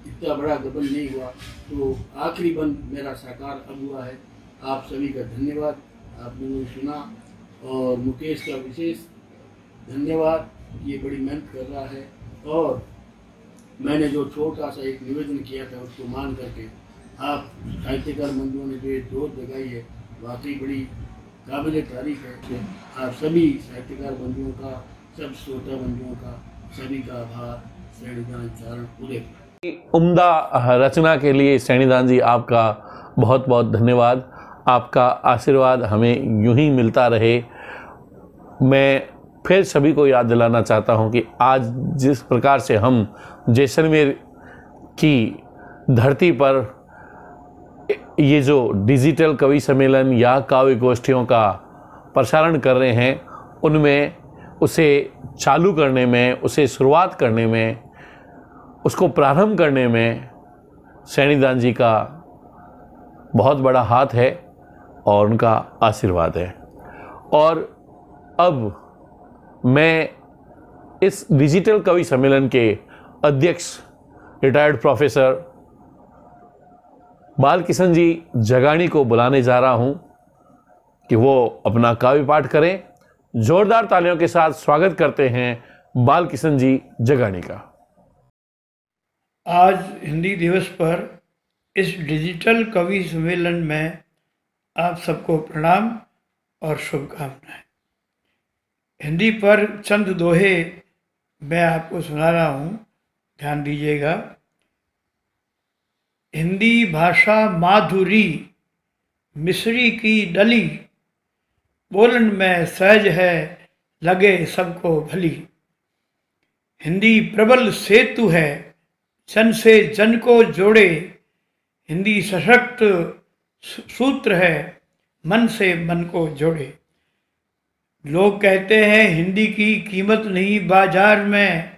S19: इतना बड़ा गबन नहीं हुआ, तो आखिरी बंद मेरा साकार अब हुआ है। आप सभी का धन्यवाद, आपने सुना, और मुकेश का विशेष धन्यवाद, ये बड़ी मेहनत कर रहा है, और मैंने जो छोटा सा एक निवेदन किया था उसको मान करके आप साहित्यकार बंधुओं ने जो ये जोत जगाई है, वाकई बड़ी काबिल तारीफ है। आप सभी साहित्यकार बंधुओं का, सब श्रोता बंधुओं का, सभी का आभार। श्रेणीदान चारण उदय।
S1: उम्दा रचना के लिए श्रेणीदान जी आपका बहुत बहुत धन्यवाद। आपका आशीर्वाद हमें यूं ही मिलता रहे। मैं फिर सभी को याद दिलाना चाहता हूं कि आज जिस प्रकार से हम जैसलमेर की धरती पर ये जो डिजिटल कवि सम्मेलन या काव्य गोष्ठियों का प्रसारण कर रहे हैं, उनमें उसे चालू करने में, उसे शुरुआत करने में, उसको प्रारंभ करने में श्रेणीदान जी का बहुत बड़ा हाथ है और उनका आशीर्वाद है। और अब मैं इस डिजिटल कवि सम्मेलन के अध्यक्ष रिटायर्ड प्रोफेसर बालकिशन जी जगानी को बुलाने जा रहा हूं कि वो अपना काव्य पाठ करें। जोरदार तालियों के साथ स्वागत करते हैं बालकिशन जी जगानी का।
S20: आज हिंदी दिवस पर इस डिजिटल कवि सम्मेलन में
S16: आप सबको प्रणाम और शुभकामनाएं। हिंदी पर चंद दोहे मैं आपको सुना रहा हूँ, ध्यान दीजिएगा। हिंदी भाषा माधुरी मिश्री की डली, बोलन में सहज है लगे सबको भली। हिंदी प्रबल सेतु है जन से जन को जोड़े, हिंदी सशक्त सूत्र है मन से मन को जोड़े। लोग कहते हैं हिंदी की कीमत नहीं बाजार में,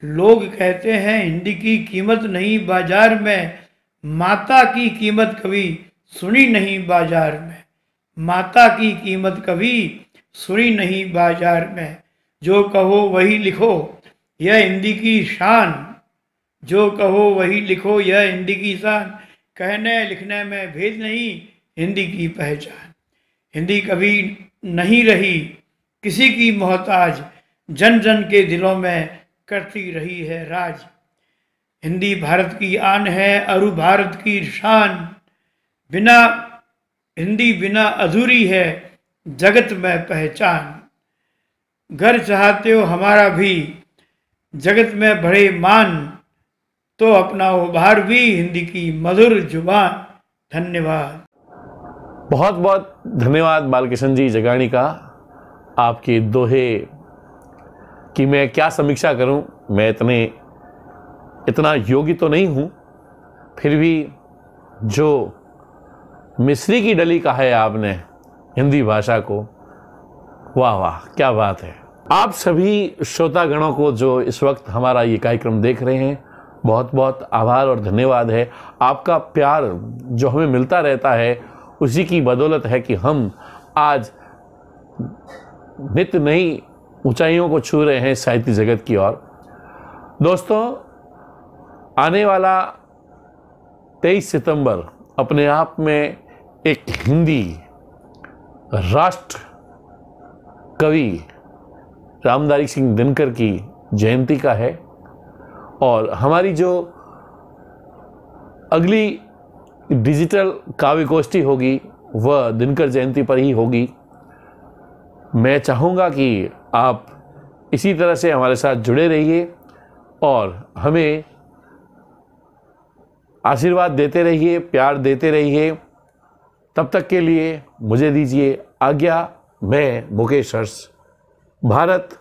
S16: लोग कहते हैं हिंदी की कीमत नहीं बाजार में, माता की कीमत कभी सुनी नहीं बाजार में, माता की कीमत कभी सुनी नहीं बाजार में। जो कहो वही लिखो यह हिंदी की शान, जो कहो वही लिखो यह हिंदी की शान, कहने लिखने में भेद नहीं हिंदी की पहचान। हिंदी कभी नहीं रही किसी की मोहताज, जन जन के दिलों में करती रही है राज। हिंदी भारत की आन है अरु भारत की शान, बिना हिंदी बिना अधूरी है जगत में पहचान। घर चाहते हो हमारा भी जगत में बढ़े मान, तो अपनाओ बाहर भी हिंदी की मधुर जुबान। धन्यवाद।
S1: बहुत बहुत धन्यवाद बालकिशन जी जगाणी का। आपके दोहे कि मैं क्या समीक्षा करूं, मैं इतना योग्य तो नहीं हूं, फिर भी जो मिस्री की डली कहा है आपने हिंदी भाषा को, वाह वाह क्या बात है। आप सभी श्रोतागणों को जो इस वक्त हमारा ये कार्यक्रम देख रहे हैं, बहुत बहुत आभार और धन्यवाद है। आपका प्यार जो हमें मिलता रहता है उसी की बदौलत है कि हम आज नित्य नई ऊंचाइयों को छू रहे हैं साहित्य जगत की ओर। दोस्तों, आने वाला 23 सितंबर अपने आप में एक हिंदी राष्ट्र कवि रामधारी सिंह दिनकर की जयंती का है, और हमारी जो अगली डिजिटल काव्य गोष्ठी होगी वह दिनकर जयंती पर ही होगी। मैं चाहूँगा कि आप इसी तरह से हमारे साथ जुड़े रहिए और हमें आशीर्वाद देते रहिए, प्यार देते रहिए। तब तक के लिए मुझे दीजिए आज्ञा। मैं मुकेश हर्ष भारत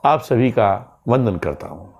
S1: आप सभी का वंदन करता हूँ।